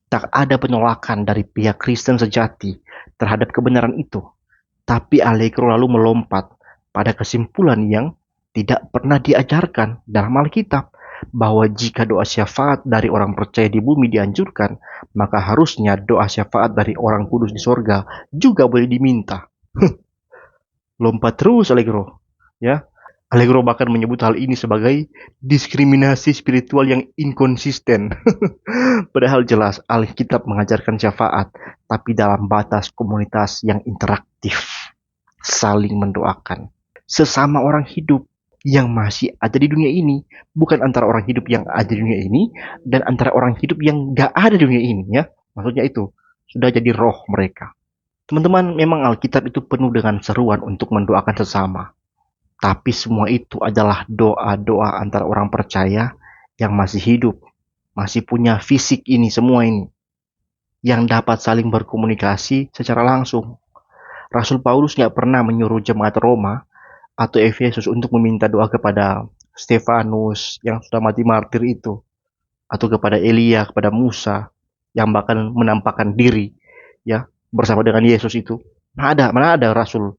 [SPEAKER 1] Tak ada penolakan dari pihak Kristen sejati terhadap kebenaran itu. Tapi Allegro lalu melompat pada kesimpulan yang tidak pernah diajarkan dalam Alkitab, bahwa jika doa syafaat dari orang percaya di bumi dianjurkan, maka harusnya doa syafaat dari orang kudus di sorga juga boleh diminta. Lompat terus Allegro, ya. Allegro bahkan menyebut hal ini sebagai diskriminasi spiritual yang inkonsisten. Padahal jelas Alkitab mengajarkan syafaat, tapi dalam batas komunitas yang interaktif, saling mendoakan sesama orang hidup yang masih ada di dunia ini, bukan antara orang hidup yang ada di dunia ini dan antara orang hidup yang gak ada di dunia ini, ya. Maksudnya itu sudah jadi roh mereka. Teman-teman, memang Alkitab itu penuh dengan seruan untuk mendoakan sesama. Tapi semua itu adalah doa-doa antara orang percaya yang masih hidup, masih punya fisik ini semua ini, yang dapat saling berkomunikasi secara langsung. Rasul Paulus nggak pernah menyuruh jemaat Roma atau Efesus untuk meminta doa kepada Stefanus yang sudah mati martir itu, atau kepada Elia, kepada Musa yang bahkan menampakkan diri ya bersama dengan Yesus itu. Mana ada Rasul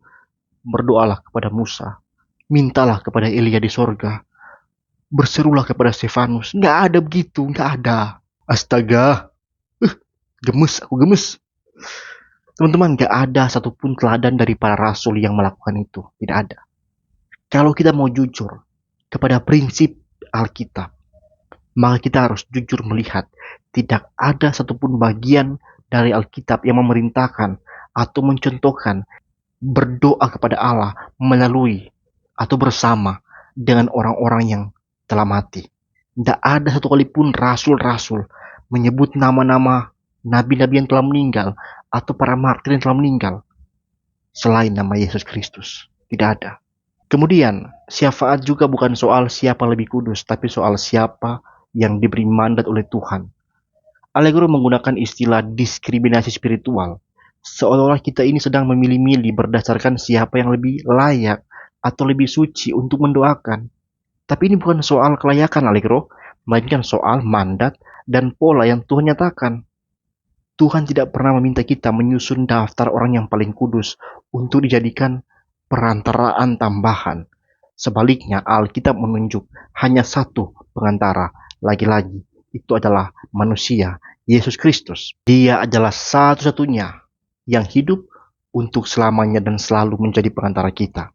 [SPEAKER 1] berdoalah kepada Musa, mintalah kepada Elia di sorga, berserulah kepada Stefanus. Nggak ada begitu, nggak ada. Astaga, aku gemes. Teman-teman, nggak ada satupun teladan dari para rasul yang melakukan itu. Tidak ada. Kalau kita mau jujur kepada prinsip Alkitab, maka kita harus jujur melihat tidak ada satupun bagian dari Alkitab yang memerintahkan atau mencontohkan berdoa kepada Allah melalui atau bersama dengan orang-orang yang telah mati. Tidak ada satu kali pun rasul-rasul menyebut nama-nama nabi-nabi yang telah meninggal atau para martir yang telah meninggal selain nama Yesus Kristus. Tidak ada. Kemudian, syafaat juga bukan soal siapa lebih kudus, tapi soal siapa yang diberi mandat oleh Tuhan. Allegro menggunakan istilah diskriminasi spiritual, seolah-olah kita ini sedang memilih-milih berdasarkan siapa yang lebih layak atau lebih suci untuk mendoakan. Tapi ini bukan soal kelayakan, Allegro, melainkan soal mandat dan pola yang Tuhan nyatakan. Tuhan tidak pernah meminta kita menyusun daftar orang yang paling kudus untuk dijadikan perantaraan tambahan. Sebaliknya, Alkitab menunjuk hanya satu pengantara. Lagi-lagi, itu adalah manusia, Yesus Kristus. Dia adalah satu-satunya yang hidup untuk selamanya dan selalu menjadi perantara kita.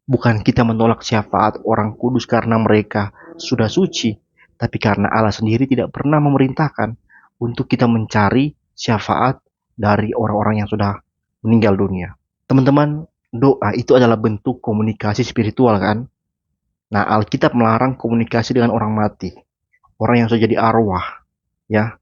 [SPEAKER 1] Bukan kita menolak syafaat orang kudus karena mereka sudah suci, tapi karena Allah sendiri tidak pernah memerintahkan untuk kita mencari syafaat dari orang-orang yang sudah meninggal dunia. Teman-teman, doa itu adalah bentuk komunikasi spiritual kan? Nah, Alkitab melarang komunikasi dengan orang mati, orang yang sudah jadi arwah, ya.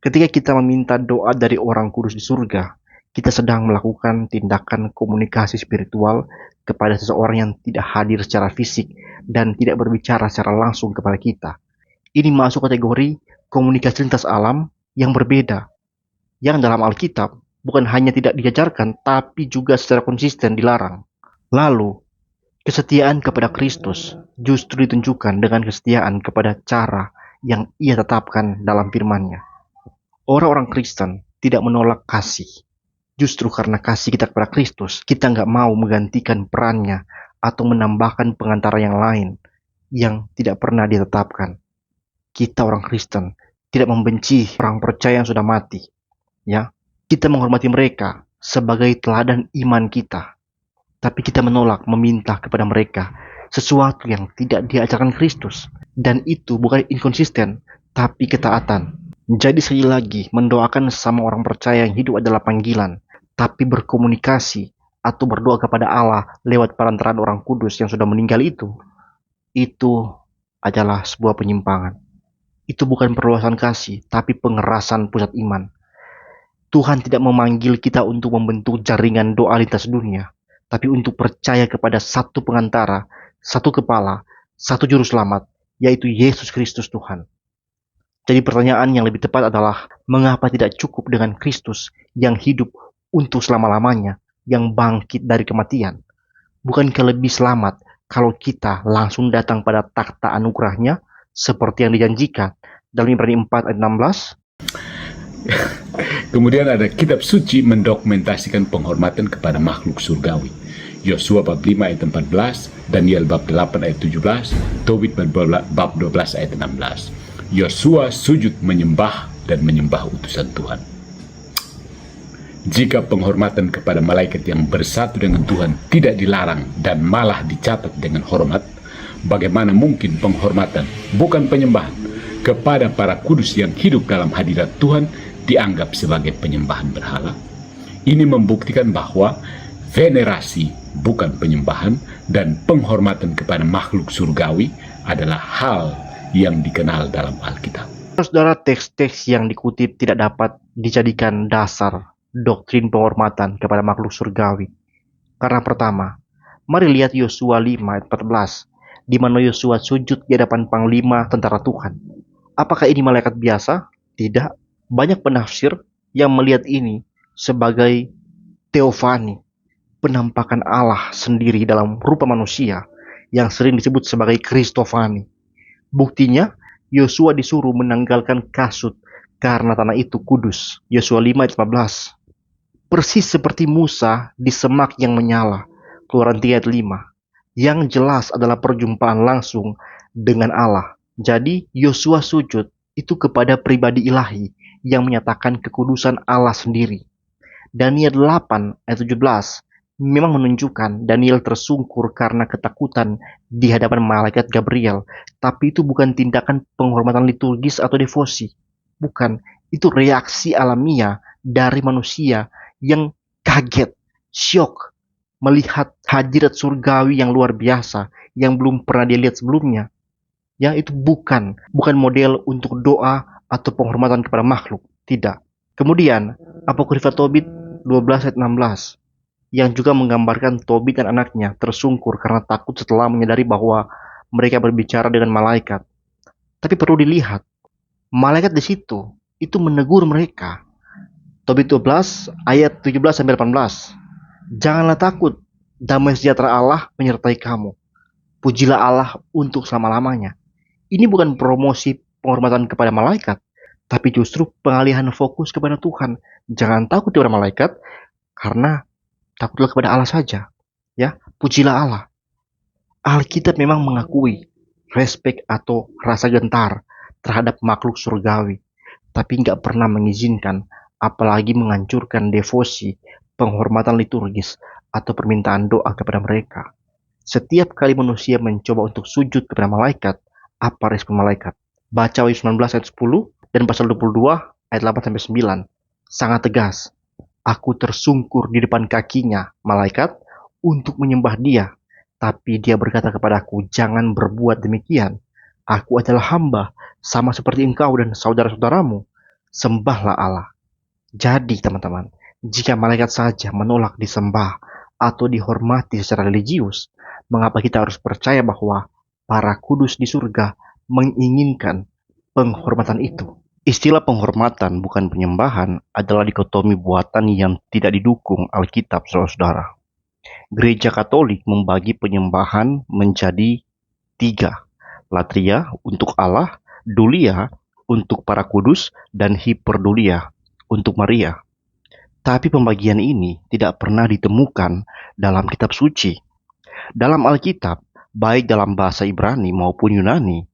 [SPEAKER 1] Ketika kita meminta doa dari orang kudus di surga, kita sedang melakukan tindakan komunikasi spiritual kepada seseorang yang tidak hadir secara fisik dan tidak berbicara secara langsung kepada kita. Ini masuk kategori komunikasi lintas alam yang berbeda, yang dalam Alkitab bukan hanya tidak diajarkan, tapi juga secara konsisten dilarang. Lalu, kesetiaan kepada Kristus justru ditunjukkan dengan kesetiaan kepada cara yang Ia tetapkan dalam firman-Nya. Orang-orang Kristen tidak menolak kasih. Justru karena kasih kita kepada Kristus, kita nggak mau menggantikan perannya atau menambahkan pengantara yang lain yang tidak pernah ditetapkan. Kita orang Kristen tidak membenci orang percaya yang sudah mati. Ya, kita menghormati mereka sebagai teladan iman kita. Tapi kita menolak meminta kepada mereka sesuatu yang tidak diajarkan Kristus. Dan itu bukan inkonsisten, tapi ketaatan. Jadi sekali lagi, mendoakan sesama orang percaya yang hidup adalah panggilan. Tapi berkomunikasi atau berdoa kepada Allah lewat perantaraan orang kudus yang sudah meninggal itu adalah sebuah penyimpangan. Itu bukan perluasan kasih, tapi pengerasan pusat iman. Tuhan tidak memanggil kita untuk membentuk jaringan doa lintas dunia, tapi untuk percaya kepada satu pengantara, satu kepala, satu juru selamat, yaitu Yesus Kristus Tuhan. Jadi pertanyaan yang lebih tepat adalah, mengapa tidak cukup dengan Kristus yang hidup untuk selama-lamanya, yang bangkit dari kematian? Bukankah lebih selamat kalau kita langsung datang pada takhta anugerahnya, seperti yang dijanjikan dalam Ibrani 4 ayat 16?
[SPEAKER 2] Kemudian ada kitab suci mendokumentasikan penghormatan kepada makhluk surgawi. Yosua bab 5 ayat 14, Daniel bab 8 ayat 17, Tobit bab 12 ayat 16. Yosua sujud menyembah dan menyembah utusan Tuhan. Jika penghormatan kepada malaikat yang bersatu dengan Tuhan tidak dilarang dan malah dicatat dengan hormat, bagaimana mungkin penghormatan, bukan penyembahan, kepada para kudus yang hidup dalam hadirat Tuhan dianggap sebagai penyembahan berhala? Ini membuktikan bahwa venerasi bukan penyembahan dan penghormatan kepada makhluk surgawi adalah hal yang dikenal dalam Alkitab.
[SPEAKER 1] Saudara, teks-teks yang dikutip tidak dapat dijadikan dasar doktrin penghormatan kepada makhluk surgawi. Karena pertama, mari lihat Yosua 5 ayat 14, di mana Yosua sujud di hadapan panglima tentara Tuhan. Apakah ini malaikat biasa? Tidak. Banyak penafsir yang melihat ini sebagai teofani, penampakan Allah sendiri dalam rupa manusia, yang sering disebut sebagai Kristofani. Buktinya, Yosua disuruh menanggalkan kasut karena tanah itu kudus. Yosua 5 ayat 15. Persis seperti Musa di semak yang menyala. Keluaran 3 ayat 5. Yang jelas adalah perjumpaan langsung dengan Allah. Jadi, Yosua sujud itu kepada pribadi ilahi yang menyatakan kekudusan Allah sendiri. Daniel 8 ayat 17 memang menunjukkan Daniel tersungkur karena ketakutan di hadapan malaikat Gabriel, tapi itu bukan tindakan penghormatan liturgis atau devosi. Bukan, itu reaksi alamiah dari manusia yang kaget, syok, melihat hadirat surgawi yang luar biasa yang belum pernah dia lihat sebelumnya. Ya, itu bukan model untuk doa atau penghormatan kepada makhluk, tidak. Kemudian, Apokrifa Tobit 12 ayat 16 yang juga menggambarkan Tobit dan anaknya tersungkur karena takut setelah menyadari bahwa mereka berbicara dengan malaikat. Tapi perlu dilihat, malaikat di situ itu menegur mereka. Tobit 12 ayat 17 sampai 18. Janganlah takut, damai sejahtera Allah menyertai kamu. Pujilah Allah untuk selama-lamanya. Ini bukan promosi penghormatan kepada malaikat, tapi justru pengalihan fokus kepada Tuhan. Jangan takut kepada malaikat, karena takutlah kepada Allah saja. Ya, pujilah Allah. Alkitab memang mengakui respek atau rasa gentar terhadap makhluk surgawi, tapi nggak pernah mengizinkan, apalagi menghancurkan devosi, penghormatan liturgis, atau permintaan doa kepada mereka. Setiap kali manusia mencoba untuk sujud kepada malaikat, apa respon malaikat? Baca Wahyu 19 ayat 10 dan pasal 22 ayat 8-9. Sangat tegas. Aku tersungkur di depan kakinya, malaikat, untuk menyembah dia. Tapi dia berkata kepadaku, jangan berbuat demikian. Aku adalah hamba, sama seperti engkau dan saudara-saudaramu. Sembahlah Allah. Jadi teman-teman, jika malaikat saja menolak disembah atau dihormati secara religius, mengapa kita harus percaya bahwa para kudus di surga menginginkan penghormatan itu? Istilah penghormatan bukan penyembahan adalah dikotomi buatan yang tidak didukung Alkitab, saudara-saudara. Gereja Katolik membagi penyembahan menjadi 3. Latria untuk Allah, dulia untuk para kudus, dan hiperdulia untuk Maria. Tapi pembagian ini tidak pernah ditemukan dalam kitab suci. Dalam Alkitab, baik dalam bahasa Ibrani maupun Yunani,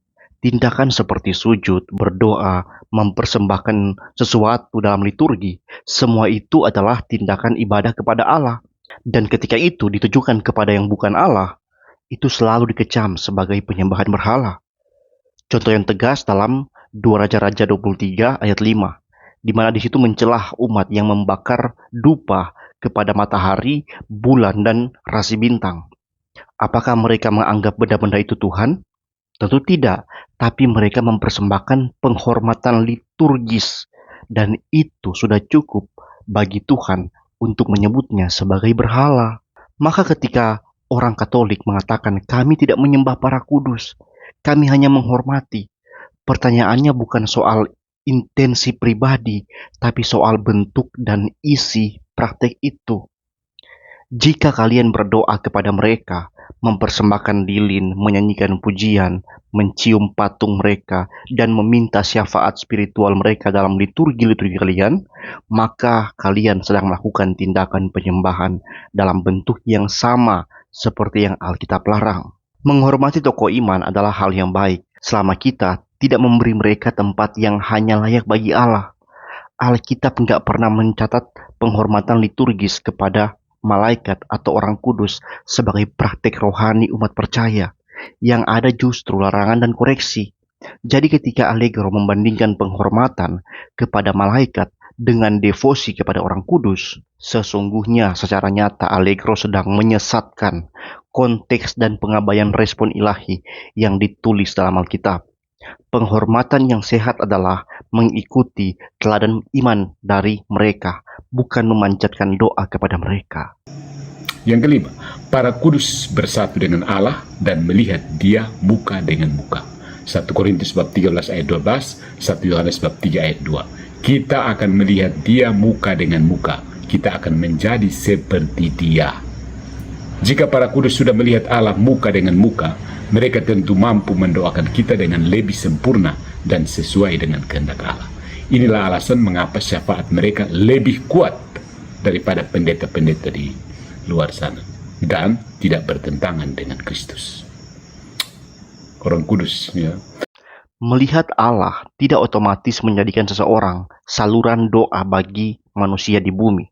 [SPEAKER 1] tindakan seperti sujud, berdoa, mempersembahkan sesuatu dalam liturgi, semua itu adalah tindakan ibadah kepada Allah. Dan ketika itu ditujukan kepada yang bukan Allah, itu selalu dikecam sebagai penyembahan berhala. Contoh yang tegas dalam 2 Raja-Raja 23 ayat 5, di mana di situ mencelah umat yang membakar dupa kepada matahari, bulan, dan rasi bintang. Apakah mereka menganggap benda-benda itu Tuhan? Tentu tidak, tapi mereka mempersembahkan penghormatan liturgis, dan itu sudah cukup bagi Tuhan untuk menyebutnya sebagai berhala. Maka ketika orang Katolik mengatakan kami tidak menyembah para kudus, kami hanya menghormati, pertanyaannya bukan soal intensi pribadi, tapi soal bentuk dan isi praktek itu. Jika kalian berdoa kepada mereka, mempersembahkan lilin, menyanyikan pujian, mencium patung mereka, dan meminta syafaat spiritual mereka dalam liturgi-liturgi kalian, maka kalian sedang melakukan tindakan penyembahan dalam bentuk yang sama seperti yang Alkitab larang. Menghormati tokoh iman adalah hal yang baik, selama kita tidak memberi mereka tempat yang hanya layak bagi Allah. Alkitab nggak pernah mencatat penghormatan liturgis kepada malaikat atau orang kudus sebagai praktek rohani umat percaya. Yang ada justru larangan dan koreksi. Jadi ketika Allegro membandingkan penghormatan kepada malaikat dengan devosi kepada orang kudus, sesungguhnya secara nyata Allegro sedang menyesatkan konteks dan pengabaian respon ilahi yang ditulis dalam Alkitab. Penghormatan yang sehat adalah mengikuti teladan iman dari mereka, bukan memanjatkan doa kepada mereka.
[SPEAKER 2] Yang kelima, para kudus bersatu dengan Allah dan melihat Dia muka dengan muka. 1 Korintus bab 13 ayat 12, 1 Yohanes bab 3 ayat 2. Kita akan melihat Dia muka dengan muka. Kita akan menjadi seperti Dia. Jika para kudus sudah melihat Allah muka dengan muka, mereka tentu mampu mendoakan kita dengan lebih sempurna dan sesuai dengan kehendak Allah. Inilah alasan mengapa syafaat mereka lebih kuat daripada pendeta-pendeta di luar sana dan tidak bertentangan dengan Kristus. Orang kudus, ya.
[SPEAKER 1] Melihat Allah tidak otomatis menjadikan seseorang saluran doa bagi manusia di bumi.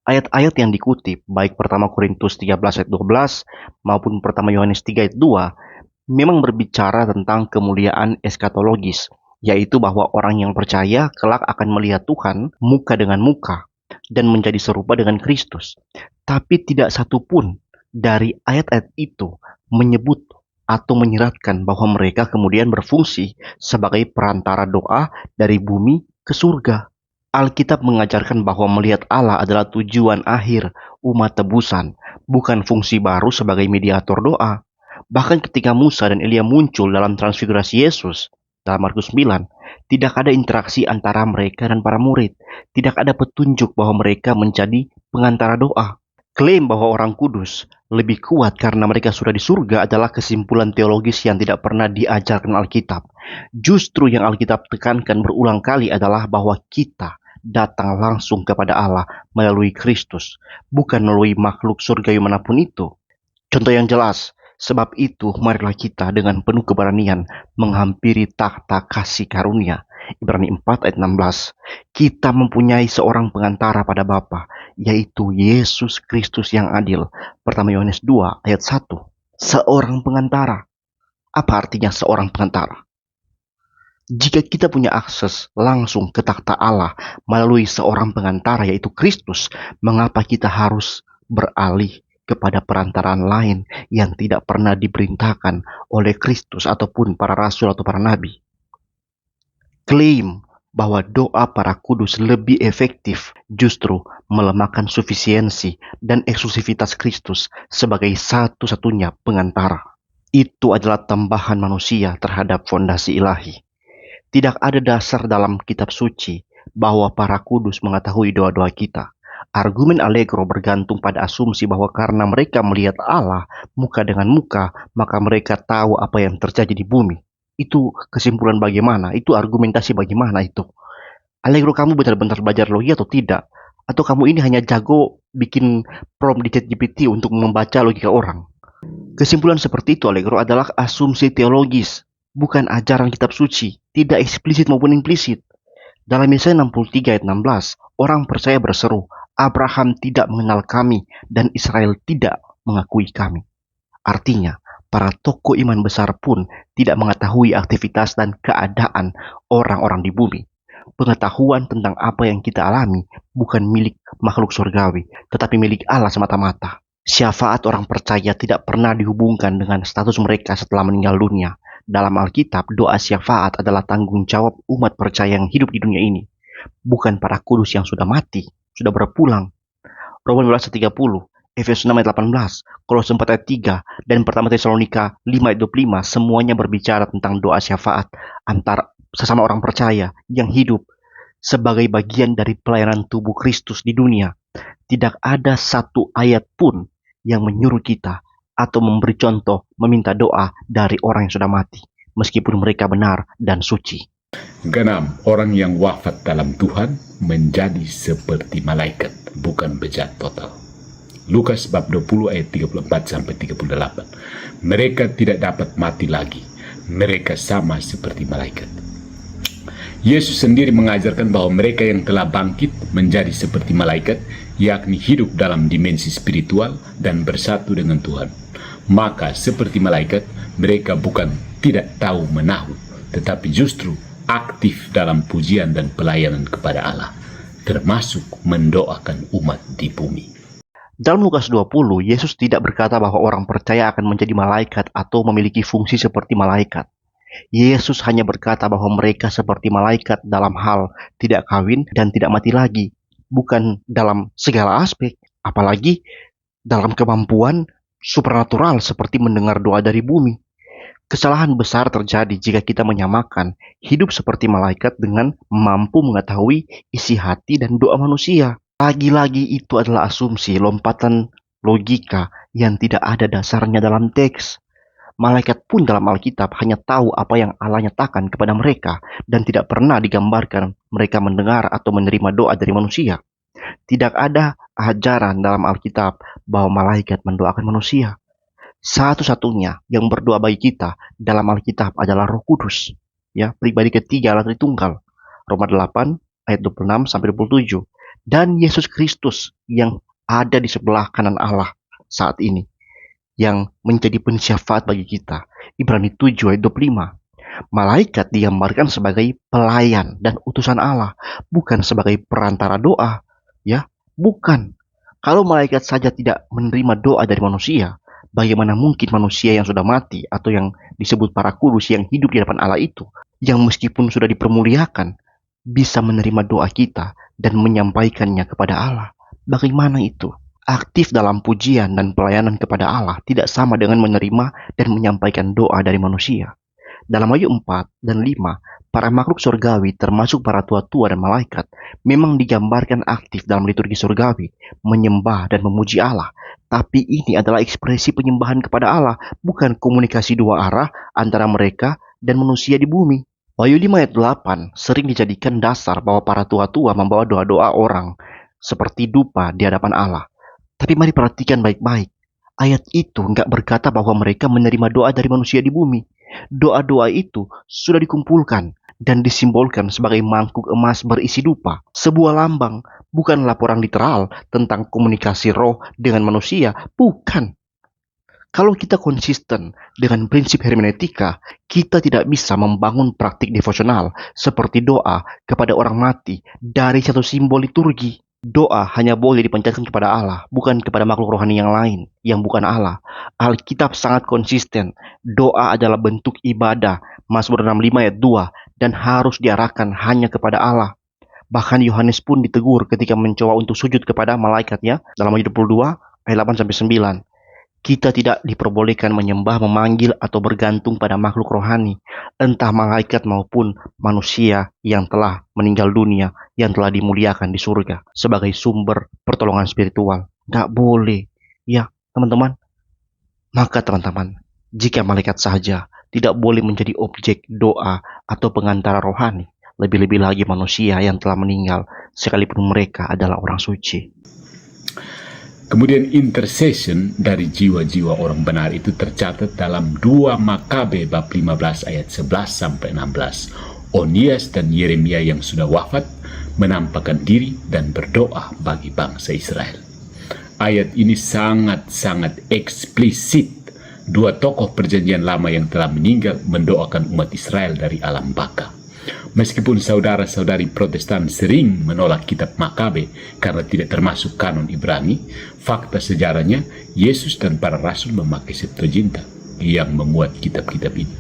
[SPEAKER 1] Ayat-ayat yang dikutip, baik 1 Korintus 13 ayat 12 maupun 1 Yohanes 3 ayat 2, memang berbicara tentang kemuliaan eskatologis, yaitu bahwa orang yang percaya kelak akan melihat Tuhan muka dengan muka dan menjadi serupa dengan Kristus. Tapi tidak satupun dari ayat-ayat itu menyebut atau menyiratkan bahwa mereka kemudian berfungsi sebagai perantara doa dari bumi ke surga. Alkitab mengajarkan bahwa melihat Allah adalah tujuan akhir umat tebusan, bukan fungsi baru sebagai mediator doa. Bahkan ketika Musa dan Elia muncul dalam transfigurasi Yesus, dalam Markus 9, tidak ada interaksi antara mereka dan para murid. Tidak ada petunjuk bahwa mereka menjadi pengantara doa. Klaim bahwa orang kudus lebih kuat karena mereka sudah di surga adalah kesimpulan teologis yang tidak pernah diajarkan Alkitab. Justru yang Alkitab tekankan berulang kali adalah bahwa kita datang langsung kepada Allah melalui Kristus, bukan melalui makhluk surgawi manapun itu. Contoh yang jelas, sebab itu marilah kita dengan penuh keberanian menghampiri takhta kasih karunia. Ibrani 4 ayat 16. Kita mempunyai seorang pengantara pada Bapa, yaitu Yesus Kristus yang adil. 1 Yohanes 2 ayat 1. Seorang pengantara. Apa artinya seorang pengantara? Jika kita punya akses langsung ke takhta Allah melalui seorang pengantara yaitu Kristus, mengapa kita harus beralih kepada perantaraan lain yang tidak pernah diperintahkan oleh Kristus ataupun para rasul atau para nabi? Klaim bahwa doa para kudus lebih efektif justru melemahkan sufisiensi dan eksklusivitas Kristus sebagai satu-satunya pengantara. Itu adalah tambahan manusia terhadap fondasi ilahi. Tidak ada dasar dalam kitab suci bahwa para kudus mengetahui doa-doa kita. Argumen Allegro bergantung pada asumsi bahwa karena mereka melihat Allah muka dengan muka, maka mereka tahu apa yang terjadi di bumi. Itu kesimpulan bagaimana? Itu argumentasi bagaimana itu? Allegro, kamu benar-benar belajar logi atau tidak? Atau kamu ini hanya jago bikin prompt di ChatGPT untuk membaca logika orang? Kesimpulan seperti itu, Allegro, adalah asumsi teologis, bukan ajaran kitab suci, tidak eksplisit maupun implisit. Dalam Yesaya 63 ayat 16, orang percaya berseru, Abraham tidak mengenal kami dan Israel tidak mengakui kami. Artinya, para tokoh iman besar pun tidak mengetahui aktivitas dan keadaan orang-orang di bumi. Pengetahuan tentang apa yang kita alami bukan milik makhluk surgawi, tetapi milik Allah semata-mata. Syafaat orang percaya tidak pernah dihubungkan dengan status mereka setelah meninggal dunia. Dalam Alkitab, doa syafaat adalah tanggung jawab umat percaya yang hidup di dunia ini, bukan para kudus yang sudah mati, sudah berpulang. Roma 12:30, Efesus 6 ayat 18, Kolose 4 ayat 3, dan 1 Tesalonika 5 ayat 25 semuanya berbicara tentang doa syafaat antar sesama orang percaya yang hidup sebagai bagian dari pelayanan tubuh Kristus di dunia. Tidak ada satu ayat pun yang menyuruh kita atau memberi contoh meminta doa dari orang yang sudah mati, meskipun mereka benar dan suci.
[SPEAKER 2] Keenam, orang yang wafat dalam Tuhan menjadi seperti malaikat, bukan bejat total. Lukas bab 20 ayat 34-38. Mereka tidak dapat mati lagi. Mereka sama seperti malaikat. Yesus sendiri mengajarkan bahwa mereka yang telah bangkit menjadi seperti malaikat, yakni hidup dalam dimensi spiritual dan bersatu dengan Tuhan. Maka seperti malaikat, mereka bukan tidak tahu menahu, tetapi justru aktif dalam pujian dan pelayanan kepada Allah, termasuk mendoakan umat di bumi.
[SPEAKER 1] Dalam Lukas 20, Yesus tidak berkata bahwa orang percaya akan menjadi malaikat atau memiliki fungsi seperti malaikat. Yesus hanya berkata bahwa mereka seperti malaikat dalam hal tidak kawin dan tidak mati lagi, bukan dalam segala aspek, apalagi dalam kemampuan supernatural seperti mendengar doa dari bumi. Kesalahan besar terjadi jika kita menyamakan hidup seperti malaikat dengan mampu mengetahui isi hati dan doa manusia. Lagi-lagi itu adalah asumsi, lompatan logika yang tidak ada dasarnya dalam teks. Malaikat pun dalam Alkitab hanya tahu apa yang Allah nyatakan kepada mereka dan tidak pernah digambarkan mereka mendengar atau menerima doa dari manusia. Tidak ada ajaran dalam Alkitab bahwa malaikat mendoakan manusia. Satu-satunya yang berdoa bagi kita dalam Alkitab adalah Roh Kudus, ya, pribadi ketiga Allah Tritunggal. Roma 8 ayat 26 sampai 27. Dan Yesus Kristus yang ada di sebelah kanan Allah saat ini, yang menjadi pensyafaat bagi kita. Ibrani 7 ayat 25. Malaikat digambarkan sebagai pelayan dan utusan Allah, bukan sebagai perantara doa, ya, bukan. Kalau malaikat saja tidak menerima doa dari manusia, bagaimana mungkin manusia yang sudah mati atau yang disebut para kudus yang hidup di hadapan Allah itu, yang meskipun sudah dipermuliakan, bisa menerima doa kita dan menyampaikannya kepada Allah? Bagaimana itu? Aktif dalam pujian dan pelayanan kepada Allah tidak sama dengan menerima dan menyampaikan doa dari manusia. Dalam ayat 4 dan 5, para makhluk surgawi termasuk para tua-tua dan malaikat memang digambarkan aktif dalam liturgi surgawi, menyembah dan memuji Allah. Tapi ini adalah ekspresi penyembahan kepada Allah, bukan komunikasi dua arah antara mereka dan manusia di bumi. Wahyu 5 ayat 8 sering dijadikan dasar bahwa para tua-tua membawa doa-doa orang seperti dupa di hadapan Allah. Tapi mari perhatikan baik-baik. Ayat itu nggak berkata bahwa mereka menerima doa dari manusia di bumi. Doa-doa itu sudah dikumpulkan dan disimbolkan sebagai mangkuk emas berisi dupa. Sebuah lambang, bukan laporan literal tentang komunikasi roh dengan manusia. Bukan. Kalau kita konsisten dengan prinsip hermeneutika, kita tidak bisa membangun praktik devosional seperti doa kepada orang mati dari satu simbol liturgi. Doa hanya boleh dipanjatkan kepada Allah, bukan kepada makhluk rohani yang lain, yang bukan Allah. Alkitab sangat konsisten. Doa adalah bentuk ibadah, Mazmur 65 ayat 2, dan harus diarahkan hanya kepada Allah. Bahkan Yohanes pun ditegur ketika mencoba untuk sujud kepada malaikatnya dalam ayat 22 ayat 8-9. Kita tidak diperbolehkan menyembah, memanggil, atau bergantung pada makhluk rohani, entah malaikat maupun manusia yang telah meninggal dunia, yang telah dimuliakan di surga sebagai sumber pertolongan spiritual. Gak boleh, ya teman-teman. Maka teman-teman, jika malaikat saja tidak boleh menjadi objek doa atau pengantara rohani, lebih-lebih lagi manusia yang telah meninggal, sekalipun mereka adalah orang suci.
[SPEAKER 2] Kemudian intercession dari jiwa-jiwa orang benar itu tercatat dalam 2 Makabe bab 15 ayat 11-16. Onias dan Yeremia yang sudah wafat menampakkan diri dan berdoa bagi bangsa Israel. Ayat ini sangat-sangat eksplisit. Dua tokoh perjanjian lama yang telah meninggal mendoakan umat Israel dari alam baka. Meskipun saudara-saudari Protestan sering menolak kitab Makabe karena tidak termasuk kanon Ibrani, fakta sejarahnya Yesus dan para rasul memakai Septuaginta yang memuat kitab-kitab ini.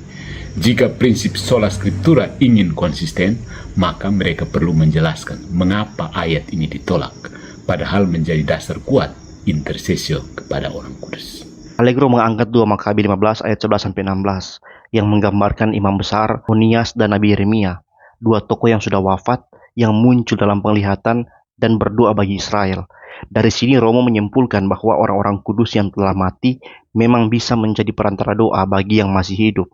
[SPEAKER 2] Jika prinsip sola scriptura ingin konsisten, maka mereka perlu menjelaskan mengapa ayat ini ditolak, padahal menjadi dasar kuat intersesio kepada orang kudus.
[SPEAKER 1] Allegro mengangkat 2 Makabe 15 ayat 11-16 yang menggambarkan imam besar Onias dan Nabi Yeremia, dua tokoh yang sudah wafat yang muncul dalam penglihatan dan berdoa bagi Israel. Dari sini Romo menyimpulkan bahwa orang-orang kudus yang telah mati memang bisa menjadi perantara doa bagi yang masih hidup.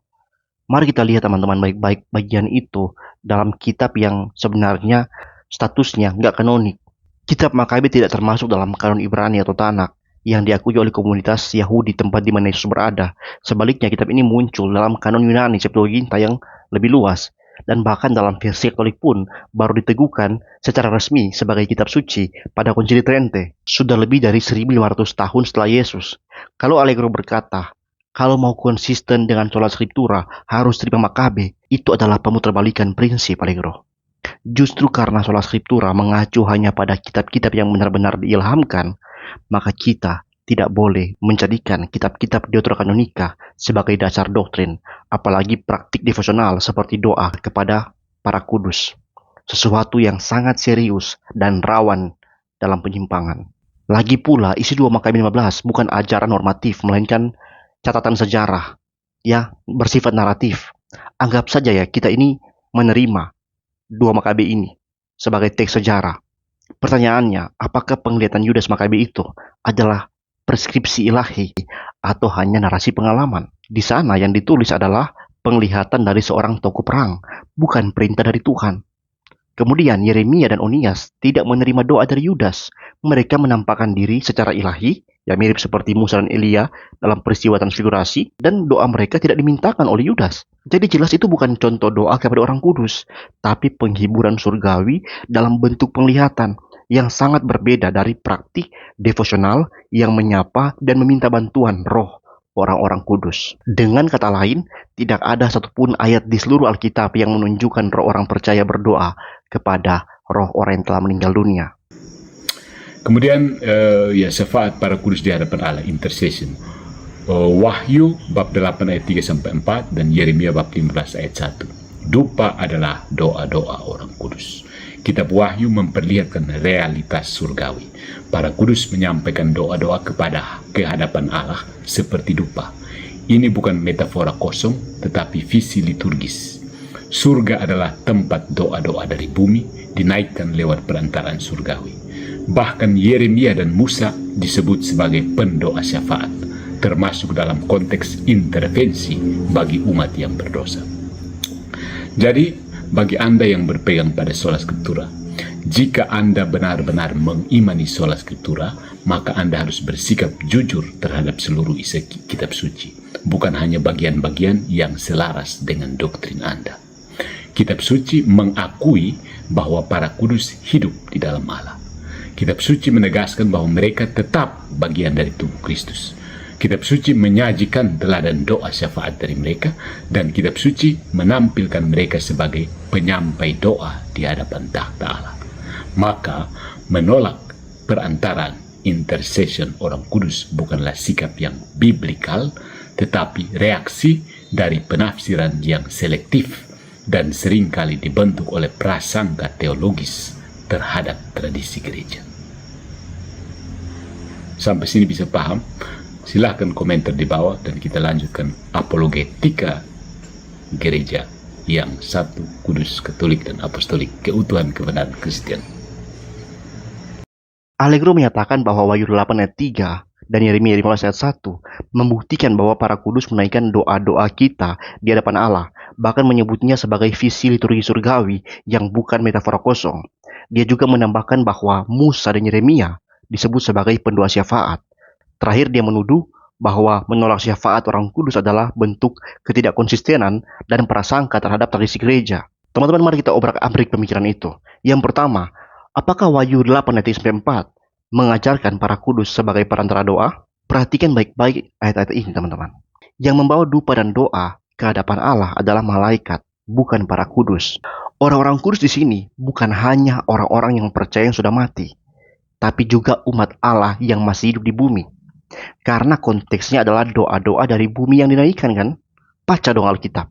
[SPEAKER 1] Mari kita lihat teman-teman baik-baik bagian itu dalam kitab yang sebenarnya statusnya nggak kanonik. Kitab Makabe tidak termasuk dalam kanon Ibrani atau Tanak yang diakui oleh komunitas Yahudi tempat di mana Yesus berada. Sebaliknya, kitab ini muncul dalam kanon Yunani Septuaginta yang lebih luas, dan bahkan dalam versi Katolik pun baru diteguhkan secara resmi sebagai kitab suci pada Konsili Trente, sudah lebih dari 1500 tahun setelah Yesus. Kalau Allegro berkata, kalau mau konsisten dengan sola scriptura harus terima Makabe, itu adalah pemutarbalikan prinsip Allegro. Justru karena sola scriptura mengacu hanya pada kitab-kitab yang benar-benar diilhamkan, maka kita tidak boleh menjadikan kitab-kitab Deuterokanonika sebagai dasar doktrin, apalagi praktik devosional seperti doa kepada para kudus. Sesuatu yang sangat serius dan rawan dalam penyimpangan. Lagi pula, isi 2 Makabe 15 bukan ajaran normatif, melainkan catatan sejarah, ya, bersifat naratif. Anggap saja ya, kita ini menerima 2 Makabe ini sebagai teks sejarah. Pertanyaannya, apakah penglihatan Yudas Makabe itu adalah preskripsi ilahi atau hanya narasi pengalaman? Di sana yang ditulis adalah penglihatan dari seorang tokoh perang, bukan perintah dari Tuhan. Kemudian Yeremia dan Onias tidak menerima doa dari Yudas. Mereka menampakkan diri secara ilahi, yang mirip seperti Musa dan Elia dalam peristiwa transfigurasi, dan doa mereka tidak dimintakan oleh Yudas. Jadi jelas itu bukan contoh doa kepada orang kudus, tapi penghiburan surgawi dalam bentuk penglihatan yang sangat berbeda dari praktik devosional yang menyapa dan meminta bantuan roh orang-orang kudus. Dengan kata lain, tidak ada satupun ayat di seluruh Alkitab yang menunjukkan roh orang percaya berdoa kepada roh orang yang telah meninggal dunia.
[SPEAKER 2] Kemudian syafaat para kudus di hadapan Allah, intercession. Wahyu bab 8 ayat 3-4 dan Yeremia bab 15 ayat 1. Dupa adalah doa-doa orang kudus. Kitab Wahyu memperlihatkan realitas surgawi. Para kudus menyampaikan doa-doa ke hadapan Allah seperti dupa. Ini bukan metafora kosong, tetapi visi liturgis. Surga adalah tempat doa-doa dari bumi dinaikkan lewat perantaraan surgawi. Bahkan Yeremia dan Musa disebut sebagai pendoa syafaat, termasuk dalam konteks intervensi bagi umat yang berdosa. Jadi, bagi Anda yang berpegang pada sola scriptura, jika Anda benar-benar mengimani sola scriptura, maka Anda harus bersikap jujur terhadap seluruh isi kitab suci, bukan hanya bagian-bagian yang selaras dengan doktrin Anda. Kitab suci mengakui bahwa para kudus hidup di dalam Allah. Kitab suci menegaskan bahwa mereka tetap bagian dari tubuh Kristus. Kitab suci menyajikan teladan doa syafaat dari mereka, dan kitab suci menampilkan mereka sebagai penyampai doa di hadapan takhta Allah. Maka menolak perantaraan intercession orang kudus bukanlah sikap yang biblikal, tetapi reaksi dari penafsiran yang selektif dan seringkali dibentuk oleh prasangka teologis terhadap tradisi gereja. Sampai sini bisa paham? Silahkan komentar di bawah dan kita lanjutkan apologetika gereja yang satu, kudus, katolik, dan apostolik, keutuhan kebenaran Kristen.
[SPEAKER 1] Allegro menyatakan bahwa Wahyu 8 ayat 3 dan Yeremia 15 ayat 1 membuktikan bahwa para kudus menaikkan doa-doa kita di hadapan Allah, bahkan menyebutnya sebagai visi liturgi surgawi yang bukan metafora kosong. Dia juga menambahkan bahwa Musa dan Yeremia disebut sebagai pendoa syafaat. Terakhir dia menuduh bahwa menolak syafaat orang kudus adalah bentuk ketidakkonsistenan dan prasangka terhadap tradisi gereja. Teman-teman, mari kita obrak-abrik pemikiran itu. Yang pertama, apakah Wahyu 8 ayat 4 mengajarkan para kudus sebagai perantara doa? Perhatikan baik-baik ayat-ayat ini, teman-teman. Yang membawa dupa dan doa ke hadapan Allah adalah malaikat, bukan para kudus. Orang-orang kudus di sini bukan hanya orang-orang yang percaya yang sudah mati, tapi juga umat Allah yang masih hidup di bumi. Karena konteksnya adalah doa-doa dari bumi yang dinaikkan, kan? Baca dong Alkitab.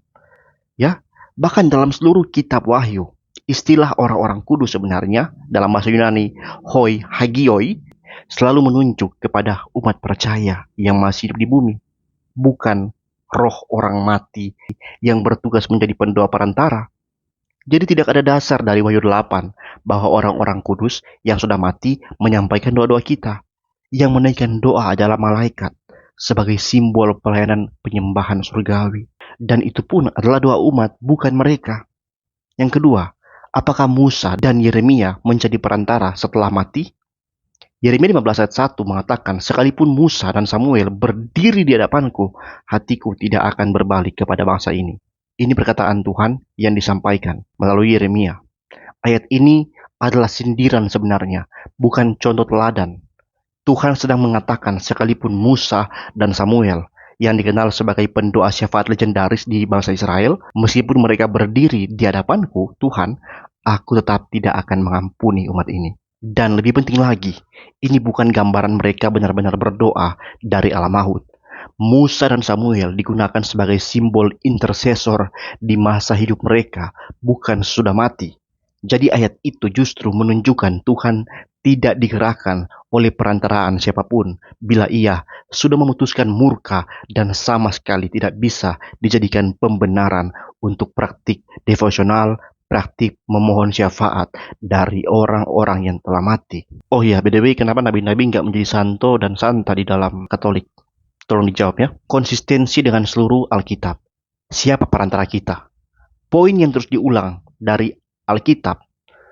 [SPEAKER 1] Ya, bahkan dalam seluruh kitab Wahyu, istilah orang-orang kudus sebenarnya dalam bahasa Yunani hoi hagioi selalu menunjuk kepada umat percaya yang masih hidup di bumi, bukan roh orang mati yang bertugas menjadi pendoa perantara. Jadi tidak ada dasar dari Wahyu 8 bahwa orang-orang kudus yang sudah mati menyampaikan doa-doa kita. Yang menaikkan doa adalah malaikat sebagai simbol pelayanan penyembahan surgawi. Dan itu pun adalah doa umat, bukan mereka. Yang kedua, apakah Musa dan Yeremia menjadi perantara setelah mati? Yeremia 15 ayat 1 mengatakan, sekalipun Musa dan Samuel berdiri di hadapanku, hatiku tidak akan berbalik kepada bangsa ini. Ini perkataan Tuhan yang disampaikan melalui Yeremia. Ayat ini adalah sindiran sebenarnya, bukan contoh teladan. Tuhan sedang mengatakan sekalipun Musa dan Samuel yang dikenal sebagai pendoa syafaat legendaris di bangsa Israel, meskipun mereka berdiri di hadapanku, Tuhan, aku tetap tidak akan mengampuni umat ini. Dan lebih penting lagi, ini bukan gambaran mereka benar-benar berdoa dari alam maut. Musa dan Samuel digunakan sebagai simbol intercesor di masa hidup mereka, bukan sudah mati. Jadi ayat itu justru menunjukkan Tuhan tidak digerakkan oleh perantaraan siapapun bila ia sudah memutuskan murka dan sama sekali tidak bisa dijadikan pembenaran untuk praktik devosional, praktik memohon syafaat dari orang-orang yang telah mati. Oh ya, by the way, kenapa nabi-nabi nggak menjadi santo dan santa di dalam Katolik? Tolong dijawab ya. Konsistensi dengan seluruh Alkitab. Siapa perantara kita? Poin yang terus diulang dari Alkitab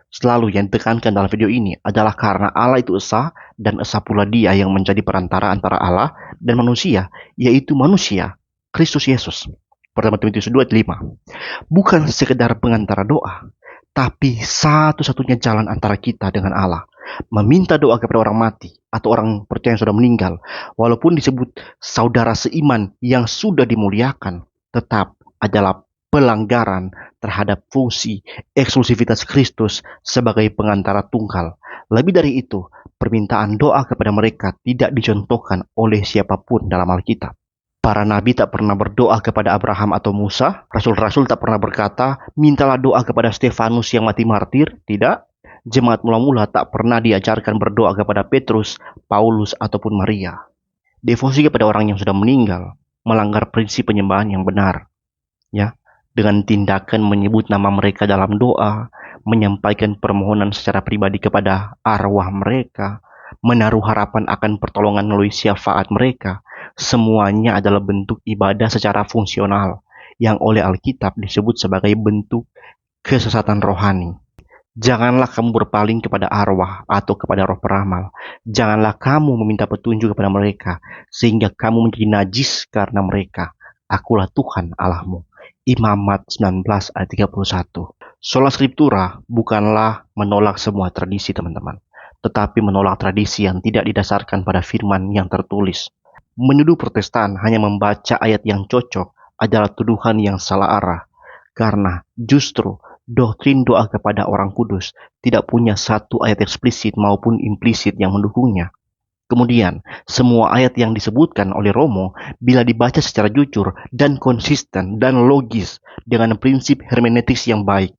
[SPEAKER 1] selalu yang ditekankan dalam video ini adalah karena Allah itu esa dan esa pula dia yang menjadi perantara antara Allah dan manusia, yaitu manusia, Kristus Yesus. Pertama Timotius 2 ayat 5. Bukan sekedar pengantara doa, tapi satu-satunya jalan antara kita dengan Allah. Meminta doa kepada orang mati atau orang percaya yang sudah meninggal, walaupun disebut saudara seiman yang sudah dimuliakan, tetap adalah pelanggaran terhadap fungsi eksklusivitas Kristus sebagai pengantara tunggal. Lebih dari itu, permintaan doa kepada mereka tidak dicontohkan oleh siapapun dalam Alkitab. Para nabi tak pernah berdoa kepada Abraham atau Musa. Rasul-rasul tak pernah berkata, mintalah doa kepada Stefanus yang mati martir. Tidak. Jemaat mula-mula tak pernah diajarkan berdoa kepada Petrus, Paulus, ataupun Maria. Devosi kepada orang yang sudah meninggal melanggar prinsip penyembahan yang benar. Ya, dengan tindakan menyebut nama mereka dalam doa, menyampaikan permohonan secara pribadi kepada arwah mereka, menaruh harapan akan pertolongan melalui syafaat mereka, semuanya adalah bentuk ibadah secara fungsional yang oleh Alkitab disebut sebagai bentuk kesesatan rohani. Janganlah kamu berpaling kepada arwah atau kepada roh peramal. Janganlah kamu meminta petunjuk kepada mereka, sehingga kamu menjadi najis karena mereka. Akulah Tuhan Allahmu. Imamat 19 ayat 31. Sola Scriptura bukanlah menolak semua tradisi, teman-teman, tetapi menolak tradisi yang tidak didasarkan pada firman yang tertulis. Menuduh Protestan hanya membaca ayat yang cocok adalah tuduhan yang salah arah, karena justru doktrin doa kepada orang kudus tidak punya satu ayat eksplisit maupun implisit yang mendukungnya. Kemudian, semua ayat yang disebutkan oleh Romo bila dibaca secara jujur dan konsisten dan logis dengan prinsip hermeneutik yang baik,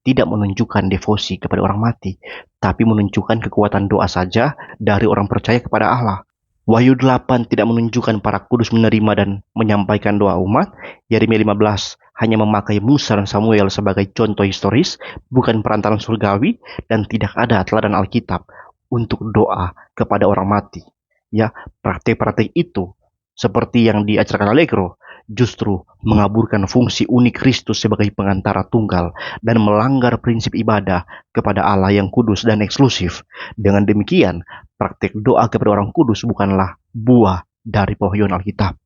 [SPEAKER 1] tidak menunjukkan devosi kepada orang mati, tapi menunjukkan kekuatan doa saja dari orang percaya kepada Allah. Wahyu 8 tidak menunjukkan para kudus menerima dan menyampaikan doa umat. Yeremia 15 hanya memakai Musa dan Samuel sebagai contoh historis, bukan perantaran surgawi, dan tidak ada teladan Alkitab untuk doa kepada orang mati. Ya, praktik-praktik itu seperti yang diajarkan Allegro justru mengaburkan fungsi unik Kristus sebagai pengantara tunggal dan melanggar prinsip ibadah kepada Allah yang kudus dan eksklusif. Dengan demikian, praktik doa kepada orang kudus bukanlah buah dari pohon Alkitab,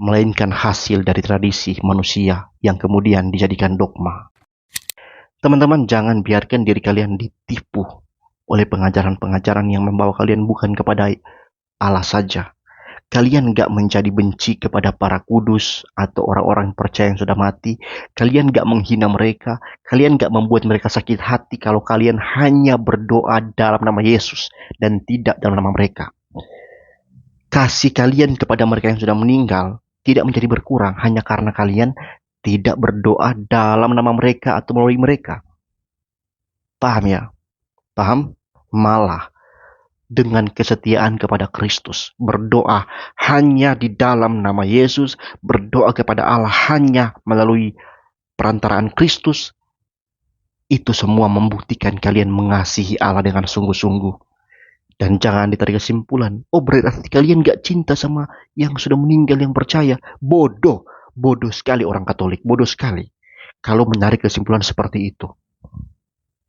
[SPEAKER 1] melainkan hasil dari tradisi manusia yang kemudian dijadikan dogma. Teman-teman, jangan biarkan diri kalian ditipu oleh pengajaran-pengajaran yang membawa kalian bukan kepada Allah saja. Kalian gak menjadi benci kepada para kudus atau orang-orang percaya yang sudah mati. Kalian gak menghina mereka. Kalian gak membuat mereka sakit hati kalau kalian hanya berdoa dalam nama Yesus dan tidak dalam nama mereka. Kasih kalian kepada mereka yang sudah meninggal tidak menjadi berkurang hanya karena kalian tidak berdoa dalam nama mereka atau melalui mereka. Paham ya? Paham? Malah dengan kesetiaan kepada Kristus, berdoa hanya di dalam nama Yesus, berdoa kepada Allah hanya melalui perantaraan Kristus, itu semua membuktikan kalian mengasihi Allah dengan sungguh-sungguh. Dan jangan ditarik kesimpulan, oh berarti kalian gak cinta sama yang sudah meninggal, yang percaya. Bodoh sekali orang Katolik, bodoh sekali kalau menarik kesimpulan seperti itu.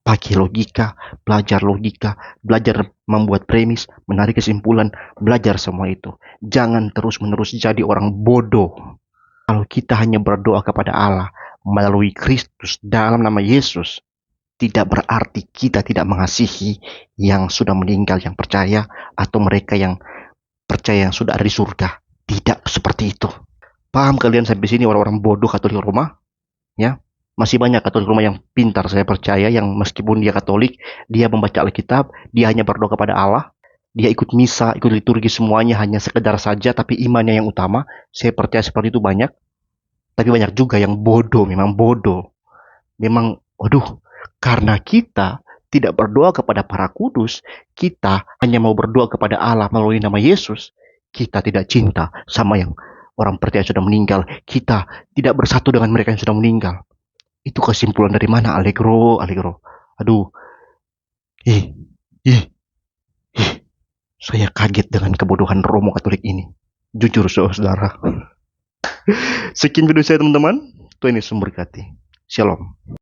[SPEAKER 1] Pakai logika, belajar membuat premis, menarik kesimpulan, belajar semua itu. Jangan terus-menerus jadi orang bodoh. Kalau kita hanya berdoa kepada Allah melalui Kristus dalam nama Yesus, tidak berarti kita tidak mengasihi yang sudah meninggal, yang percaya, atau mereka yang percaya yang sudah ada di surga. Tidak seperti itu. Paham kalian sampai sini orang-orang bodoh Katolik Roma? Ya. Masih banyak Katolik Roma yang pintar, saya percaya, yang meskipun dia Katolik, dia membaca Alkitab, dia hanya berdoa kepada Allah, dia ikut misa, ikut liturgi, semuanya hanya sekedar saja, tapi imannya yang utama. Saya percaya seperti itu banyak. Tapi banyak juga yang bodoh, memang bodoh. Memang, waduh, karena kita tidak berdoa kepada para kudus, kita hanya mau berdoa kepada Allah melalui nama Yesus, kita tidak cinta sama yang orang percaya sudah meninggal. Kita tidak bersatu dengan mereka yang sudah meninggal. Itu kesimpulan dari mana, Allegro? Allegro. Aduh, ih, ih, ih. Saya kaget dengan kebodohan Romo Katolik ini. Jujur, saudara. Sekian video saya, teman-teman. Tuhan Yesus memberkati. Shalom.